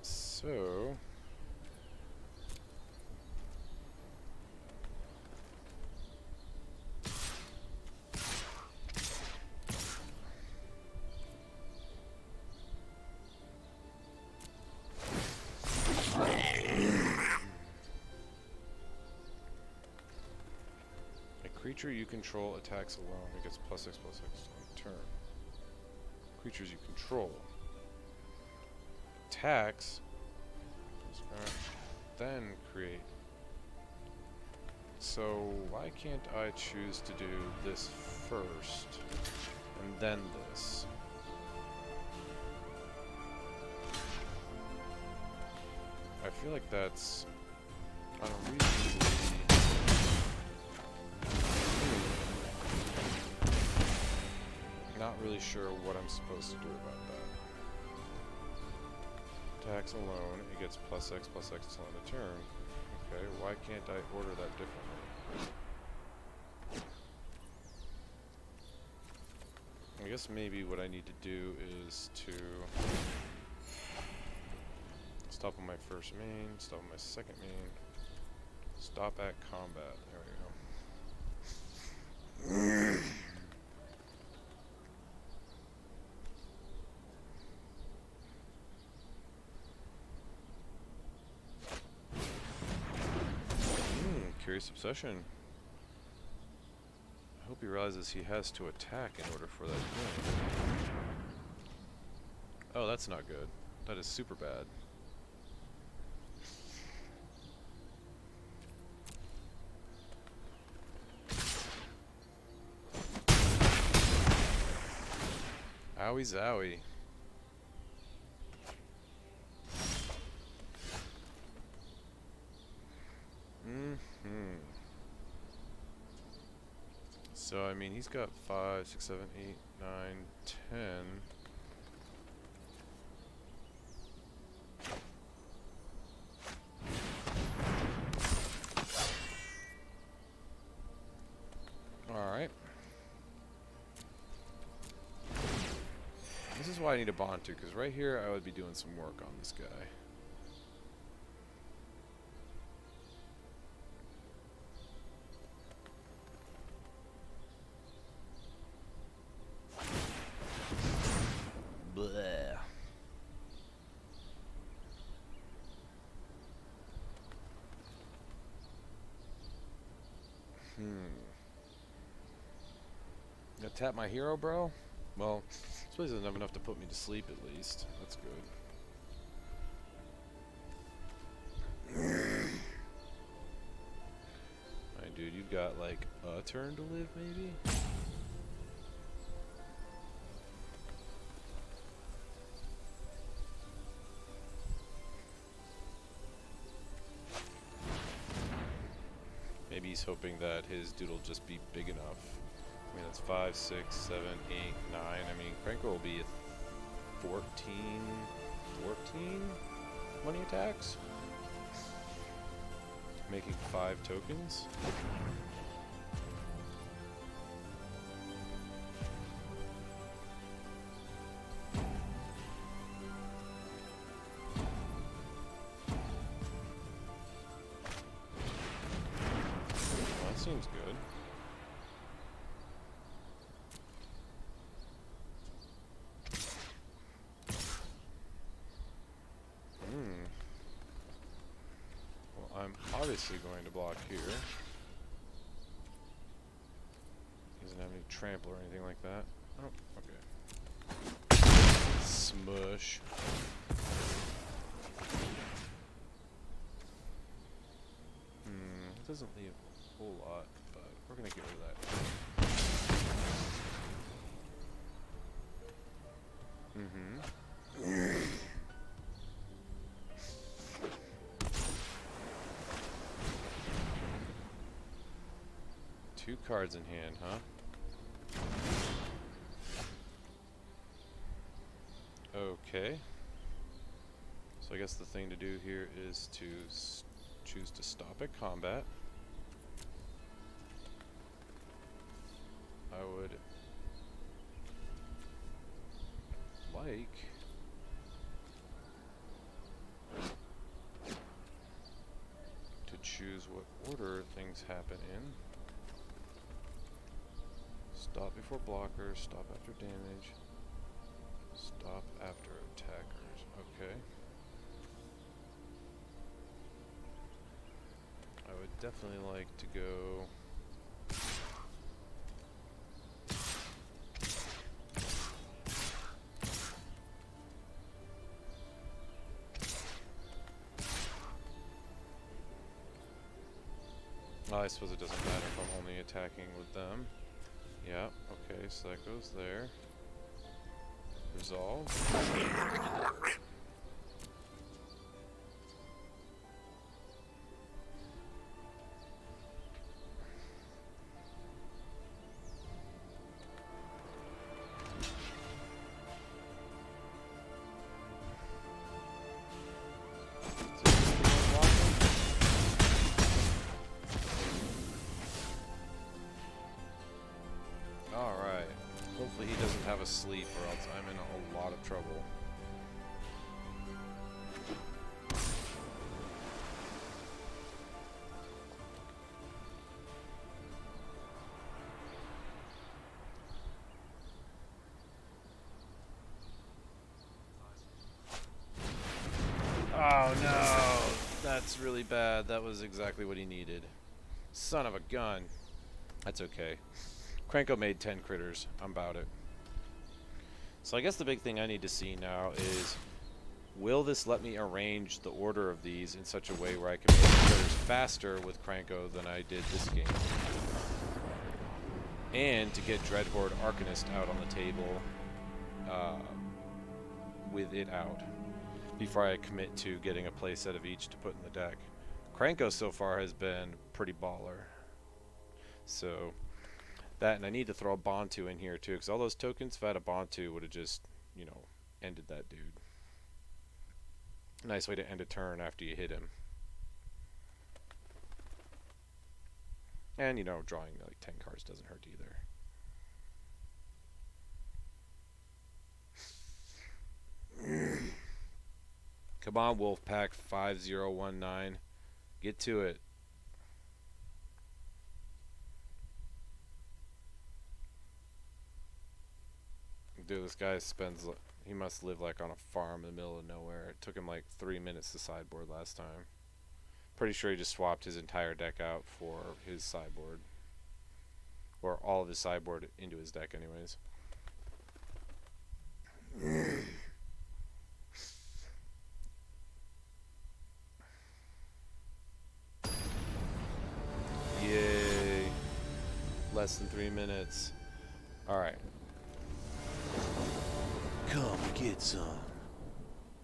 So... creature you control attacks alone. It gets +6/+6 on turn. Creatures you control. Attacks. Then create. So why can't I choose to do this first and then this? I feel like that's unreasonably... Not really sure what I'm supposed to do about that. Attacks alone, it gets +X on a turn. Okay, why can't I order that differently? I guess maybe what I need to do is to stop on my first main, stop on my second main, stop at combat. There we go. Curious Obsession. I hope he realizes he has to attack in order for that to win. Oh, that's not good. That is super bad. Owie zowie. So, I mean, he's got 5, 6, 7, 8, 9, 10. Alright. This is why I need a bond to, because right here I would be doing some work on this guy. Gonna tap my hero, bro? Well, this place doesn't have enough to put me to sleep at least. That's good. Alright, dude, you've got like a turn to live, maybe? Maybe he's hoping that his dude will just be big enough. I mean, that's 5, 6, 7, 8, 9. I mean, Cranko will be 14 money attacks? Making 5 tokens? Well, that seems good. obviously going to block here. He doesn't have any trample or anything like that. Oh, okay. Smush. It doesn't leave a whole lot, but we're gonna get rid of that. Two cards in hand, huh? Okay. So I guess the thing to do here is to choose to stop at combat. I would like to choose what order things happen in. Stop before blockers, stop after damage, stop after attackers. Okay. I would definitely like to go well, I suppose it doesn't matter if I'm only attacking with them. Yeah, okay, so that goes there. Resolve. Alright. Hopefully he doesn't have a sleep or else I'm in a whole lot of trouble. Oh no! That's really bad. That was exactly what he needed. Son of a gun. That's okay. Cranko made 10 critters. I'm about it. So I guess the big thing I need to see now is, will this let me arrange the order of these in such a way where I can make critters faster with Cranko than I did this game? And to get Dreadhorde Arcanist out on the table with it out before I commit to getting a playset of each to put in the deck. Cranko so far has been pretty baller. So that, and I need to throw a Bantu in here too, because all those tokens, if I had a Bantu, would have just, you know, ended that dude. Nice way to end a turn after you hit him. And, you know, drawing like 10 cards doesn't hurt either. Come on, Wolfpack 5019. Get to it. Dude, this guy spends, he must live like on a farm in the middle of nowhere. It took him like 3 minutes to sideboard last time. Pretty sure he just swapped his entire deck out for his sideboard. Or all of his sideboard into his deck anyways. Yay. Less than 3 minutes. Alright. Come get some.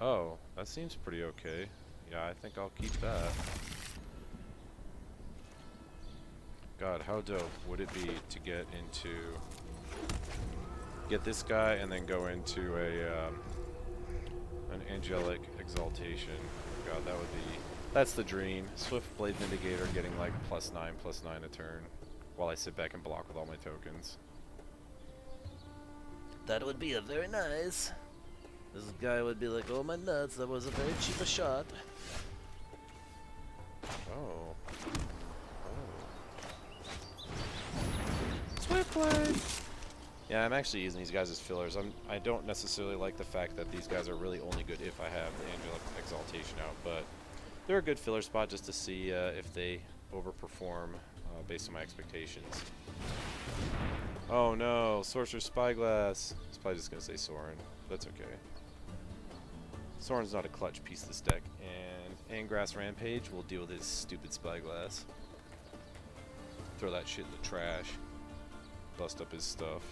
Oh, that seems pretty okay. Yeah, I think I'll keep that. God, how dope would it be to get this guy and then go into an angelic exaltation. God, that would be, that's the dream. Swift Blade Vindicator getting like +9/+9 a turn while I sit back and block with all my tokens. That would be a very nice. This guy would be like, oh my nuts, that was a very cheap a shot. Oh. Swift Blade! Yeah, I'm actually using these guys as fillers. I don't necessarily like the fact that these guys are really only good if I have the Angelic Exaltation out, but They're a good filler spot just to see if they overperform based on my expectations. Oh no, Sorcerer's Spyglass. It's probably just going to say Soren. That's okay. Soren's not a clutch piece of this deck, and Angrass Rampage will deal with his stupid Spyglass. Throw that shit in the trash. Bust up his stuff.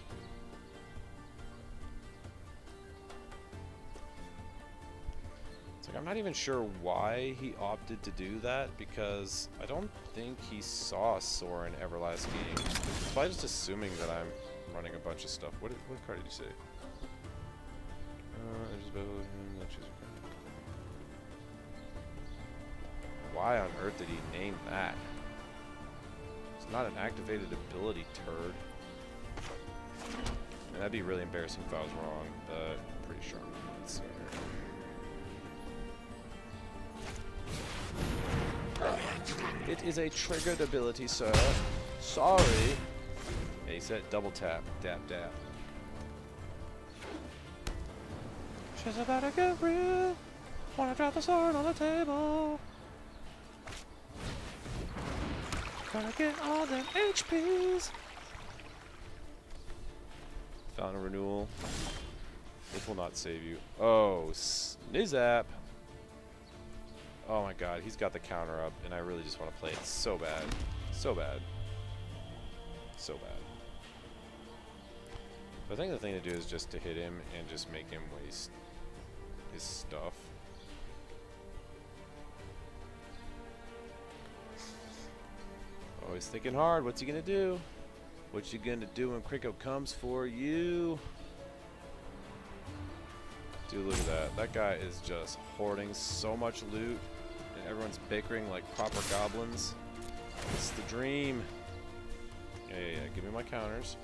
It's like, I'm not even sure why he opted to do that, because I don't think he saw Soren ever last game. He's probably just assuming that I'm running a bunch of stuff. What card did you say? Why on earth did he name that? It's not an activated ability, turd. And that'd be really embarrassing if I was wrong, but I'm pretty sure I'm not. Let's see here. It is a triggered ability, sir. Sorry. Yeah, he said double tap, dap, dap. She's about to get real. Wanna drop the sword on the table. Gotta get all them HPs. Fountain of Renewal. This will not save you. Oh, Snizap. Oh my god, he's got the counter up, and I really just want to play it so bad. So bad. So bad. I think the thing to do is just to hit him and just make him waste his stuff. Oh, he's thinking hard. What's he gonna do? What you gonna do when Kriko comes for you? Dude, look at that. That guy is just hoarding so much loot, and everyone's bickering like proper goblins. It's the dream. Yeah, yeah, yeah. Give me my counters.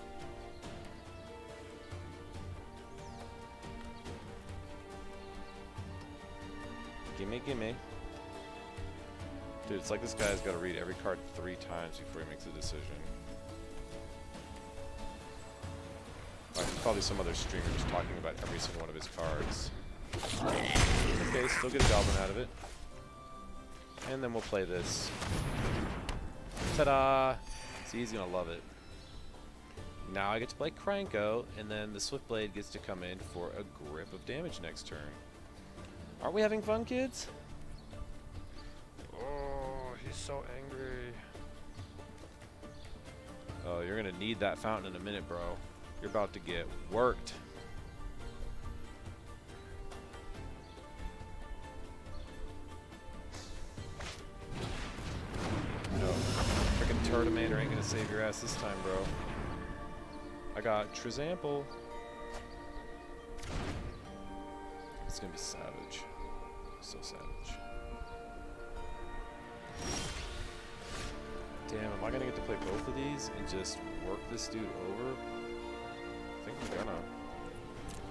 Gimme, gimme. Dude, it's like this guy's got to read every card 3 times before he makes a decision. There's probably some other streamer just talking about every single one of his cards. Okay, still get a goblin out of it. And then we'll play this. Ta-da! See, he's gonna love it. Now I get to play Cranko, and then the Swiftblade gets to come in for a grip of damage next turn. Aren't we having fun, kids? Oh, he's so angry. Oh, you're gonna need that fountain in a minute, bro. You're about to get worked. No. Freaking Turtomander ain't gonna save your ass this time, bro. I got Trizample. It's gonna be savage. So savage. Damn, am I gonna get to play both of these and just work this dude over? I think we're gonna.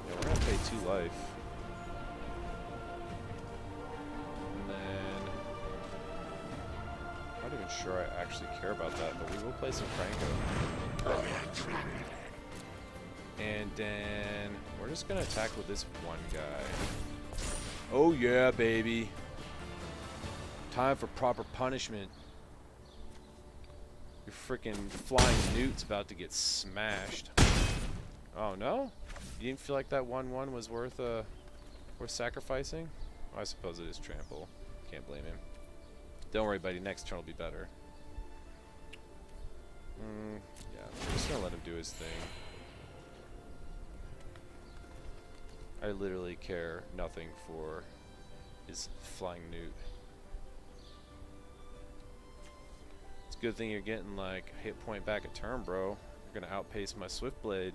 Yeah, we're gonna pay 2 life. And then I'm not even sure I actually care about that, but we will play some Franco. And then we're just gonna attack with this one guy. Oh yeah, baby. Time for proper punishment. Your freaking flying newt's about to get smashed. Oh no? You didn't feel like that 1/1 was worth sacrificing? I suppose it is trample. Can't blame him. Don't worry, buddy. Next turn will be better. Yeah, I'm just gonna let him do his thing. I literally care nothing for his flying newt. It's a good thing you're getting like hit point back a turn, bro. You're gonna outpace my Swiftblade.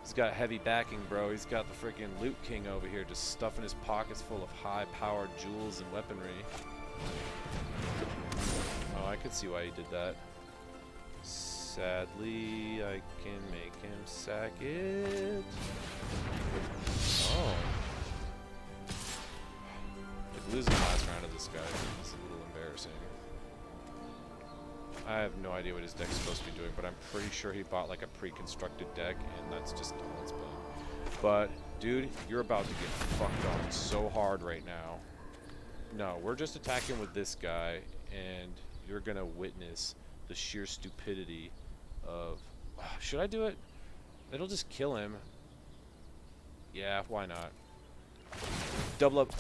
He's got heavy backing, bro. He's got the freaking Loot King over here just stuffing his pockets full of high-powered jewels and weaponry. Oh, I could see why he did that. Sadly, I can make him sack it. Oh. Like losing the last round of this guy is a little embarrassing. I have no idea what his deck's supposed to be doing, but I'm pretty sure he bought like a pre-constructed deck, and that's just all it's been. But, dude, you're about to get fucked on so hard right now. No, we're just attacking with this guy, and you're gonna witness the sheer stupidity of... should I do it? It'll just kill him. Yeah, why not? Double up.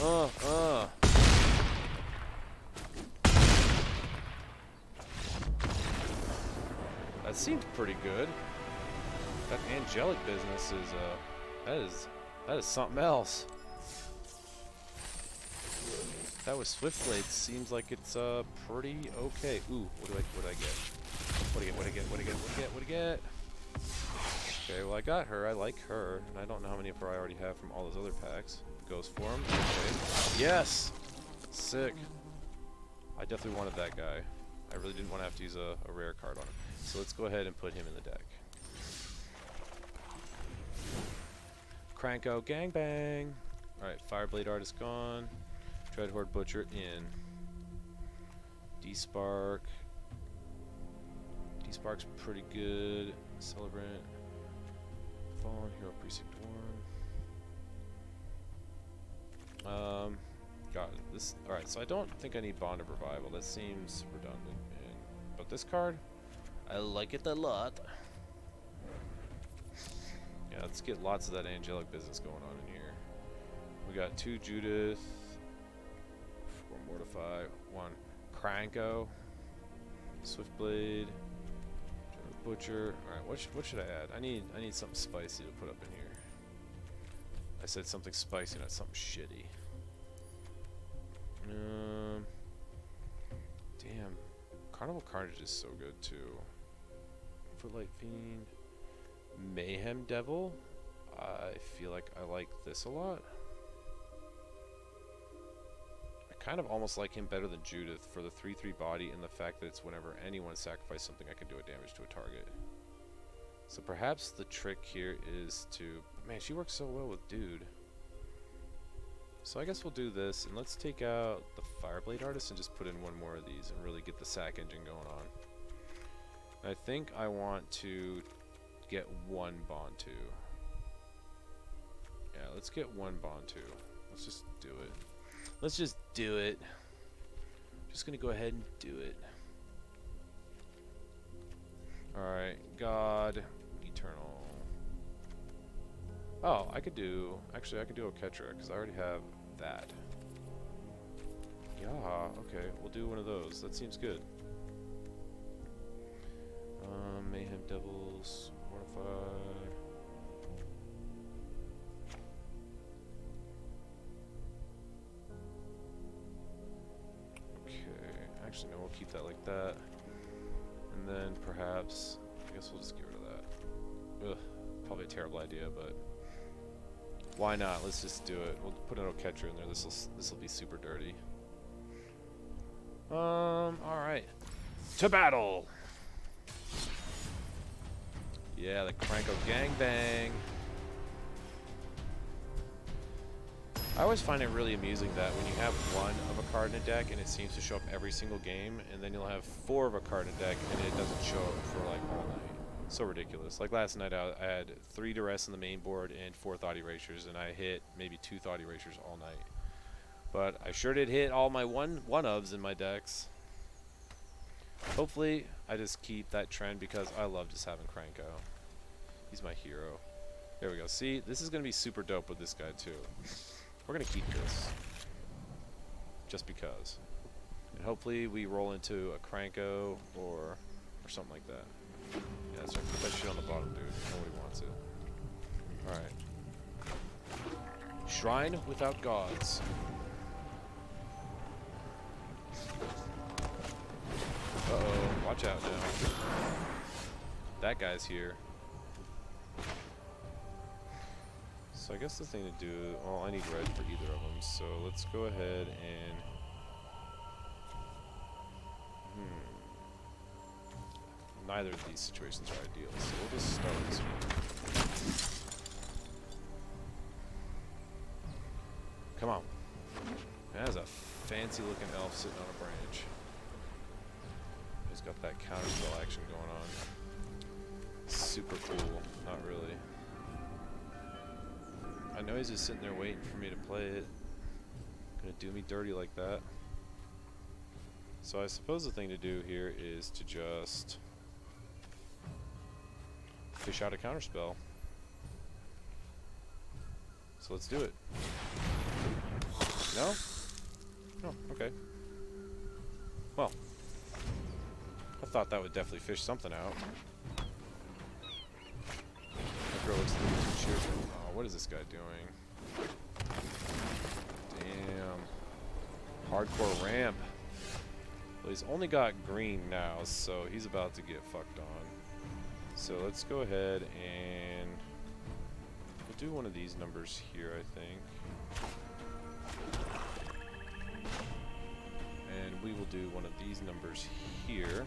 That seemed pretty good. That angelic business is, that is something else. That with Swiftblade seems like it's pretty okay. Ooh, what do I get? What do I get? Okay, well I got her. I like her, and I don't know how many of her I already have from all those other packs. Goes for him. Okay. Yes. Sick. I definitely wanted that guy. I really didn't want to have to use a rare card on him. So let's go ahead and put him in the deck. Cranko gangbang. Alright, Fireblade Artist gone. Dreadhorde Butcher in. D-Spark. D-Spark's pretty good. Celebrant. Fallen Hero Precinct 1. Got this. Alright, so I don't think I need Bond of Revival. That seems redundant. But this card, I like it a lot. Yeah, let's get lots of that angelic business going on in here. We got 2 Judith, 4 Mortify, 1 Cranko, Swiftblade, Butcher. Alright, what should I add? I need something spicy to put up in here. I said something spicy, not something shitty. Damn. Carnival Carnage is so good too. Footlight Fiend. Mayhem Devil. I feel like I like this a lot. I kind of almost like him better than Judith for the 3/3 body and the fact that it's whenever anyone sacrifices something I can do a damage to a target. So perhaps the trick here is to... Man, she works so well with Dude. So I guess we'll do this, and let's take out the Fireblade Artist and just put in 1 more of these and really get the sack engine going on. I think I want to get 1 Bond 2. Yeah, let's get 1 Bond 2. Let's just do it. Let's just do it. Just gonna go ahead and do it. Alright, God, Eternal. Oh, I could do... Actually, I could do Oketra, because I already have that. Yeah, okay, we'll do one of those. That seems good. Mayhem Devils, Mortify. Okay, actually no, we'll keep that like that. And then perhaps, I guess we'll just get rid of that. Ugh, probably a terrible idea, but why not? Let's just do it. We'll put an Oketra in there. This'll be super dirty. Alright. To battle! Yeah, the Cranko gangbang. I always find it really amusing that when you have 1 of a card in a deck and it seems to show up every single game, and then you'll have 4 of a card in a deck and it doesn't show up for like all night. So ridiculous. Like last night I had 3 Duress in the main board and 4 Thought Erasures, and I hit maybe 2 Thought Erasures all night. But I sure did hit all my one-ofs in my decks. Hopefully I just keep that trend because I love just having Cranko. He's my hero. There we go. See, this is going to be super dope with this guy too. We're going to keep this. Just because. And hopefully we roll into a Cranko or something like that. Yeah, that's right. Put that shit on the bottom, dude. Nobody wants it. Alright. Shrine without gods. Uh-oh. Watch out now. That guy's here. So I guess the thing to do... Well, I need red for either of them. So let's go ahead and... Neither of these situations are ideal, so we'll just start this one. Come on. That is a fancy looking elf sitting on a branch. He's got that counterspell action going on. Super cool. Not really. I know he's just sitting there waiting for me to play it. Gonna do me dirty like that. So I suppose the thing to do here is to just fish out a counterspell. So let's do it. No? Oh, okay. Well, I thought that would definitely fish something out. That girl looks a little too cheerful. Oh, what is this guy doing? Damn. Hardcore ramp. Well, he's only got green now, so he's about to get fucked on. So let's go ahead and we'll do one of these numbers here, I think. And we will do one of these numbers here.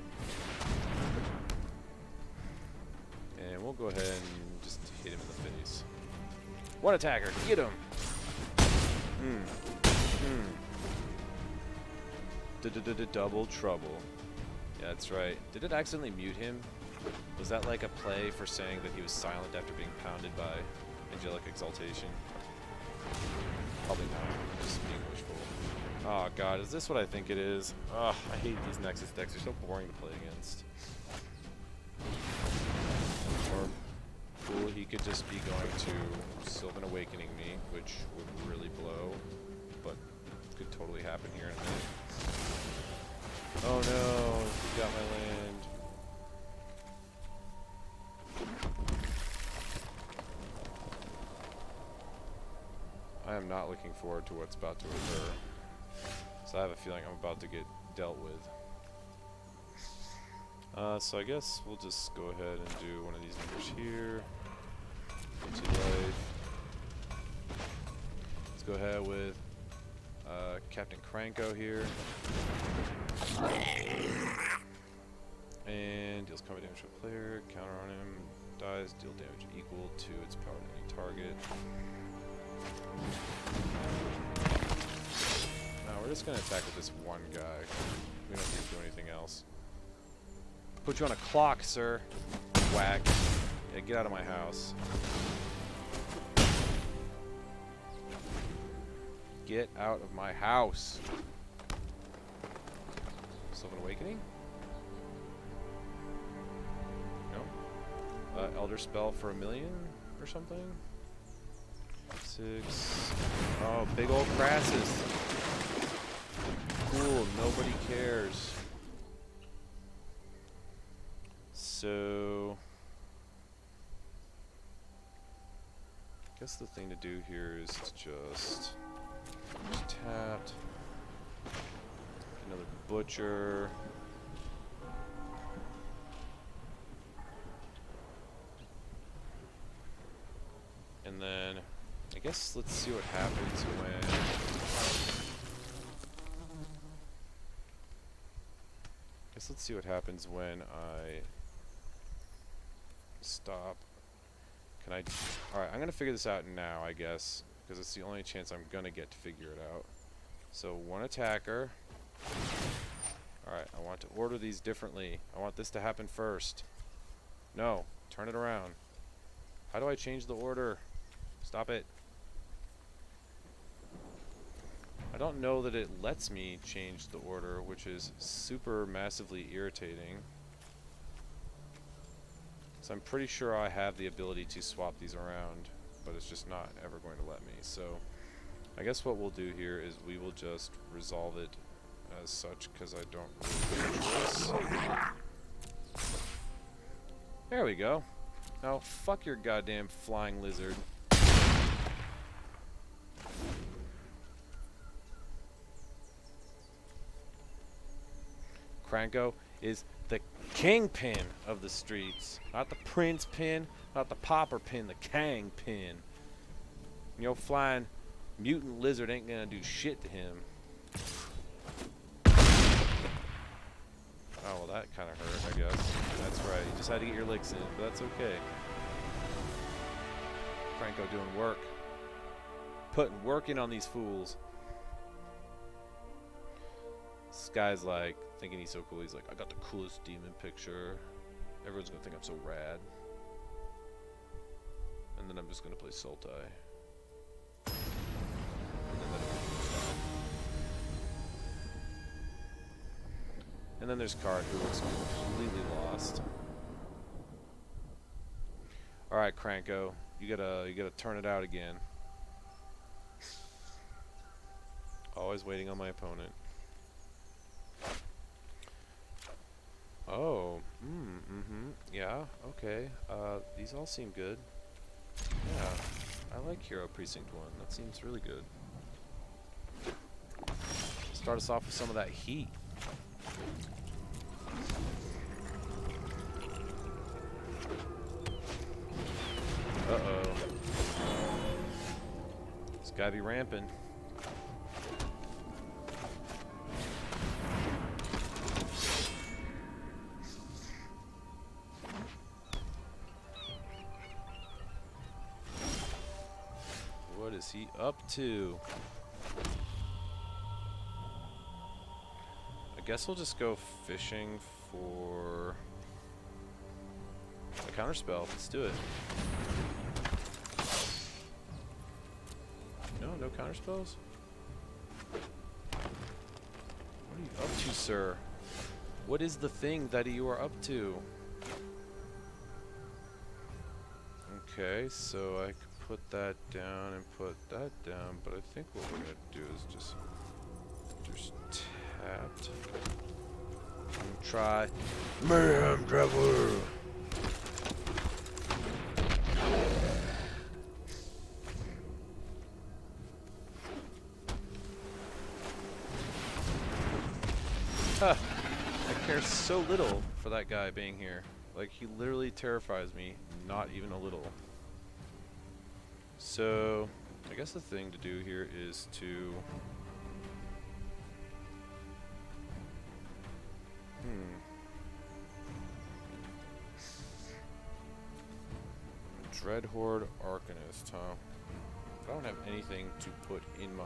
And we'll go ahead and just hit him in the face. One attacker, get him! Double trouble. Yeah, that's right. Did it accidentally mute him? Was that like a play for saying that he was silent after being pounded by angelic exaltation? Probably not. Just being wishful. Oh god, is this what I think it is? Ugh, I hate these Nexus decks. They're so boring to play against. Or cool, he could just be going to Sylvan Awakening me, which would really blow, but could totally happen here in a minute. Oh no, he got my land. I am not looking forward to what's about to occur. So I have a feeling I'm about to get dealt with. So I guess we'll just go ahead and do one of these numbers here. To life. Let's go ahead with Captain Cranko here. And deals combat damage to a player. Counter on him. Dies. Deal damage equal to its power to any target. No, we're just gonna attack with this one guy. We don't need to do anything else. Put you on a clock, sir. Whack. Yeah, get out of my house. Get out of my house. Sylvan Awakening? No? Elder Spell for 1,000,000 or something? 6. Oh, big old Crassus. Cool, nobody cares. So I guess the thing to do here is to just tapped. Another butcher. And then I guess let's see what happens when I stop. Can I? Alright, I'm gonna figure this out now, I guess, because it's the only chance I'm gonna get to figure it out. So, one attacker. Alright, I want to order these differently. I want this to happen first. No, turn it around. How do I change the order? Stop it. I don't know that it lets me change the order, which is super massively irritating. So I'm pretty sure I have the ability to swap these around, but it's just not ever going to let me. So I guess what we'll do here is we will just resolve it as such, because I don't really have a choice. There we go. Now fuck your goddamn flying lizard. Cranko is the kingpin of the streets. Not the prince pin, not the pauper pin, the Kang pin. Your flying mutant lizard ain't gonna do shit to him. Oh, well that kinda hurt, I guess. That's right, you just had to get your licks in, but that's okay. Cranko doing work. Putting work in on these fools. This guy's like, thinking he's so cool, he's like, I got the coolest demon picture. Everyone's gonna think I'm so rad. And then I'm just gonna play Sultai. And then there's Card, who looks completely lost. All right, Cranko, you gotta turn it out again. Always waiting on my opponent. Oh, yeah, okay. These all seem good. Yeah, I like Hero Precinct 1. That seems really good. Start us off with some of that heat. Uh-oh. It's gotta be ramping. What is he up to? I guess we'll just go fishing for a counterspell. Let's do it. No counterspells? What are you up to, sir? What is the thing that you are up to? Okay, so I could put that down and put that down, but I think what we're gonna do is just tapped. And try Mayhem Traveler. Huh. I care so little for that guy being here. Like, he literally terrifies me, not even a little. So, I guess the thing to do here is to... Dreadhorde Arcanist, huh? I don't have anything to put in my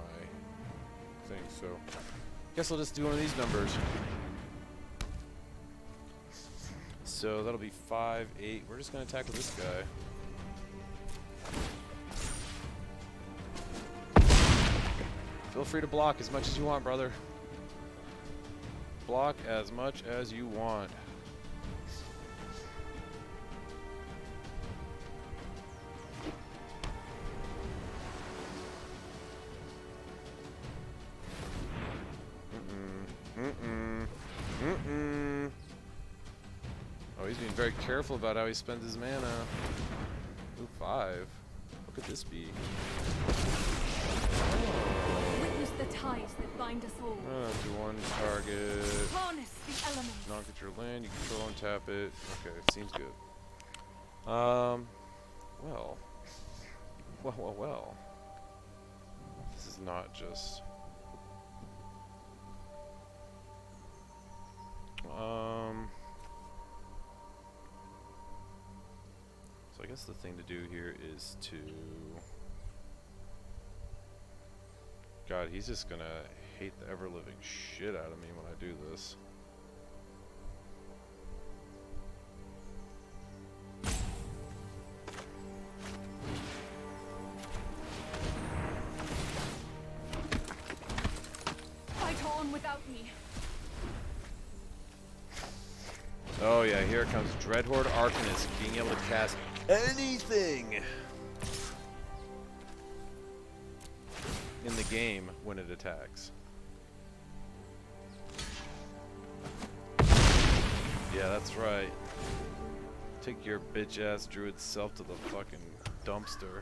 thing, so... Guess I'll just do one of these numbers. So that'll be 5, 8. We're just gonna attack with this guy. Feel free to block as much as you want, brother. Block as much as you want. Oh, he's being very careful about how he spends his mana. Ooh, 5. What could this be? Witness the ties that bind us all. To one target. Harness the elements. Not get your land, you control and tap it. Okay, seems good. Well. This is not just... So I guess the thing to do here is to... God, he's just gonna hate the ever-living shit out of me when I do this. Fight on without me. Oh yeah, here comes Dreadhorde Arcanist, being able to cast anything in the game when it attacks. Yeah, that's right. Take your bitch-ass druid self to the fucking dumpster.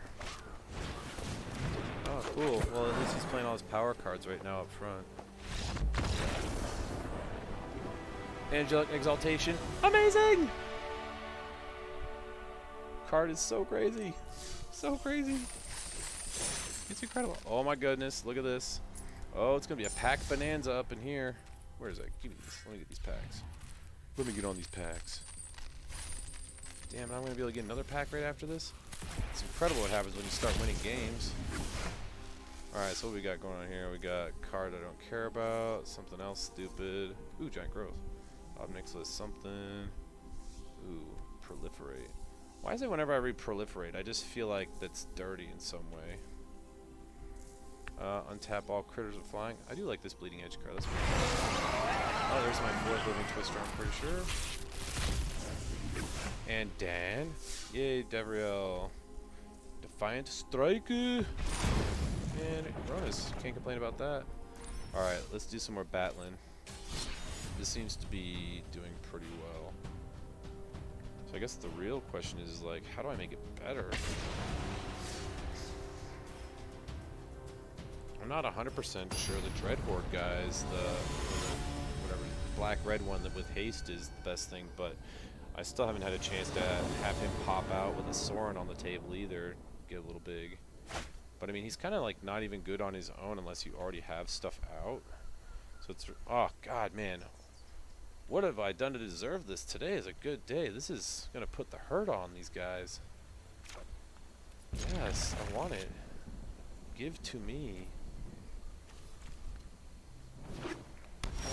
Oh, cool. Well, at least he's playing all his power cards right now up front. Angelic Exaltation. Amazing! Card is so crazy. So crazy. It's incredible. Oh my goodness, look at this. Oh, it's gonna be a pack bonanza up in here. Where is it? Give me these. Let me get these packs. Let me get on these packs. Damn, I'm gonna be able to get another pack right after this? It's incredible what happens when you start winning games. Alright, so what we got going on here? We got card I don't care about, something else stupid. Ooh, giant growth. Obnix list something. Ooh, proliferate. Why is it whenever I read proliferate, I just feel like that's dirty in some way? Untap all critters with flying. I do like this bleeding edge card. That's pretty cool. Oh, there's my 4th living twister, I'm pretty sure. And Dan. Yay, Devriel. Defiant Strike. And Ronus. Can't complain about that. Alright, let's do some more battling. This seems to be doing pretty well. So I guess the real question is, like, how do I make it better? I'm not 100% sure the Dread Horde guys, the whatever black-red one that with haste is the best thing, but I still haven't had a chance to have him pop out with a Sorin on the table either, get a little big. But I mean, he's kind of like not even good on his own unless you already have stuff out. So it's, oh god, man. What have I done to deserve this? Today is a good day. This is gonna put the hurt on these guys. Yes, I want it. Give to me.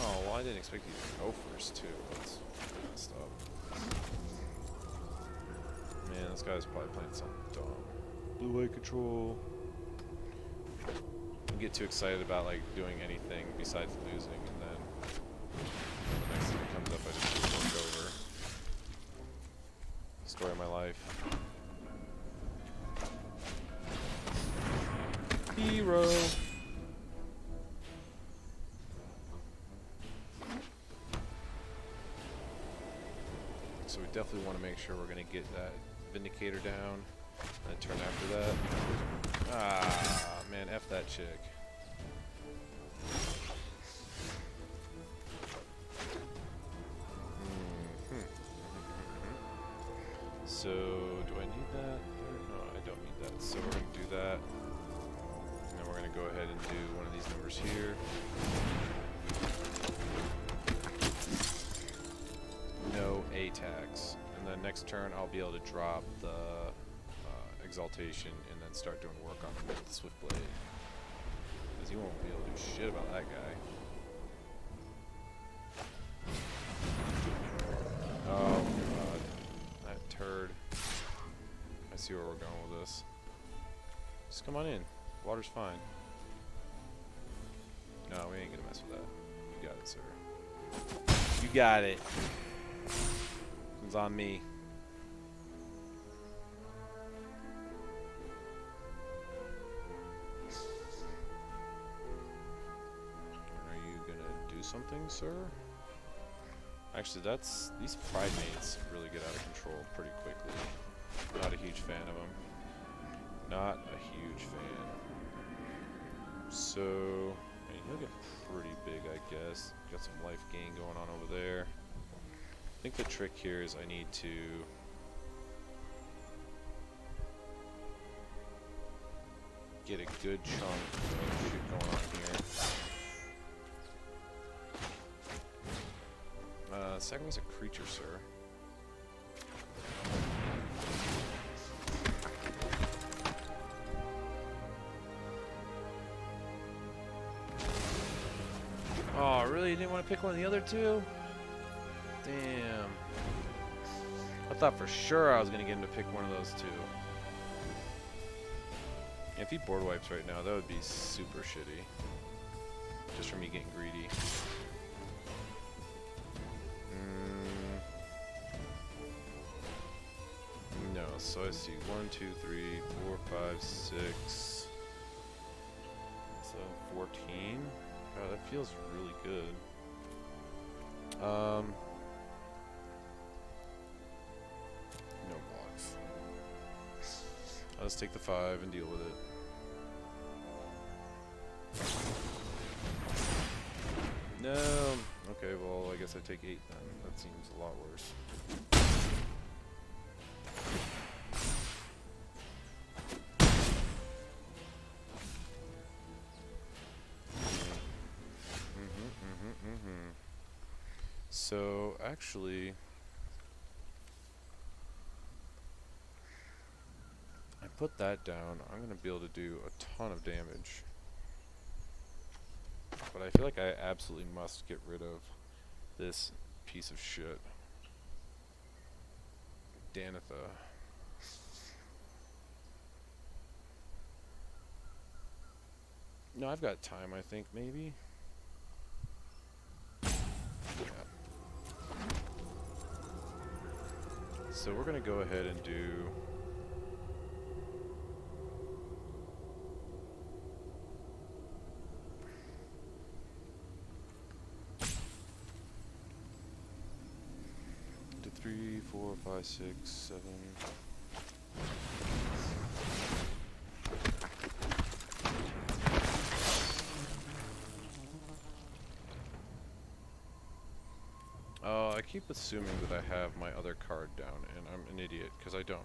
Oh, well, I didn't expect you to go first, too. That's messed up. Man, this guy's probably playing something dumb. Blue eye control. I get too excited about, like, doing anything besides losing, and then the next thing that comes up, I just work over. Story of my life. Hero. So we definitely want to make sure we're going to get that Vindicator down and turn after that. Ah, man, F that chick. So, do I need that? No, I don't need that. So we're going to do that. And then we're going to go ahead and do one of these numbers here. No A-tax. And then next turn I'll be able to drop the Exaltation and then start doing work on him with the Swift Blade. Because he won't be able to do shit about that guy. Oh god. That turd. I see where we're going with this. Just come on in. Water's fine. No, we ain't gonna mess with that. You got it, sir. You got it. It's on me. Are you gonna do something, sir? Actually, these Pride Mates really get out of control pretty quickly. Not a huge fan of them. Not a huge fan. So, I mean, he'll get pretty big, I guess. Got some life gain going on over there. I think the trick here is I need to get a good chunk of shit going on here. Second was a creature, sir. Oh, really? You didn't want to pick one of the other two? Damn. I thought for sure I was going to get him to pick one of those two. If he board wipes right now, that would be super shitty. Just for me getting greedy. No, so I see 1, 2, 3, 4, 5, 6, 7, 14. God, that feels really good. No blocks. I'll just take the 5 and deal with it. No. Okay, well, I guess I take 8 then. That seems a lot worse. So, actually, I put that down. I'm going to be able to do a ton of damage. But I feel like I absolutely must get rid of this piece of shit. Danitha. No, I've got time, I think, maybe. so we're gonna go ahead and do. To 3, 4, 5, 6, 7. I keep assuming that I have my other card down, and I'm an idiot, because I don't.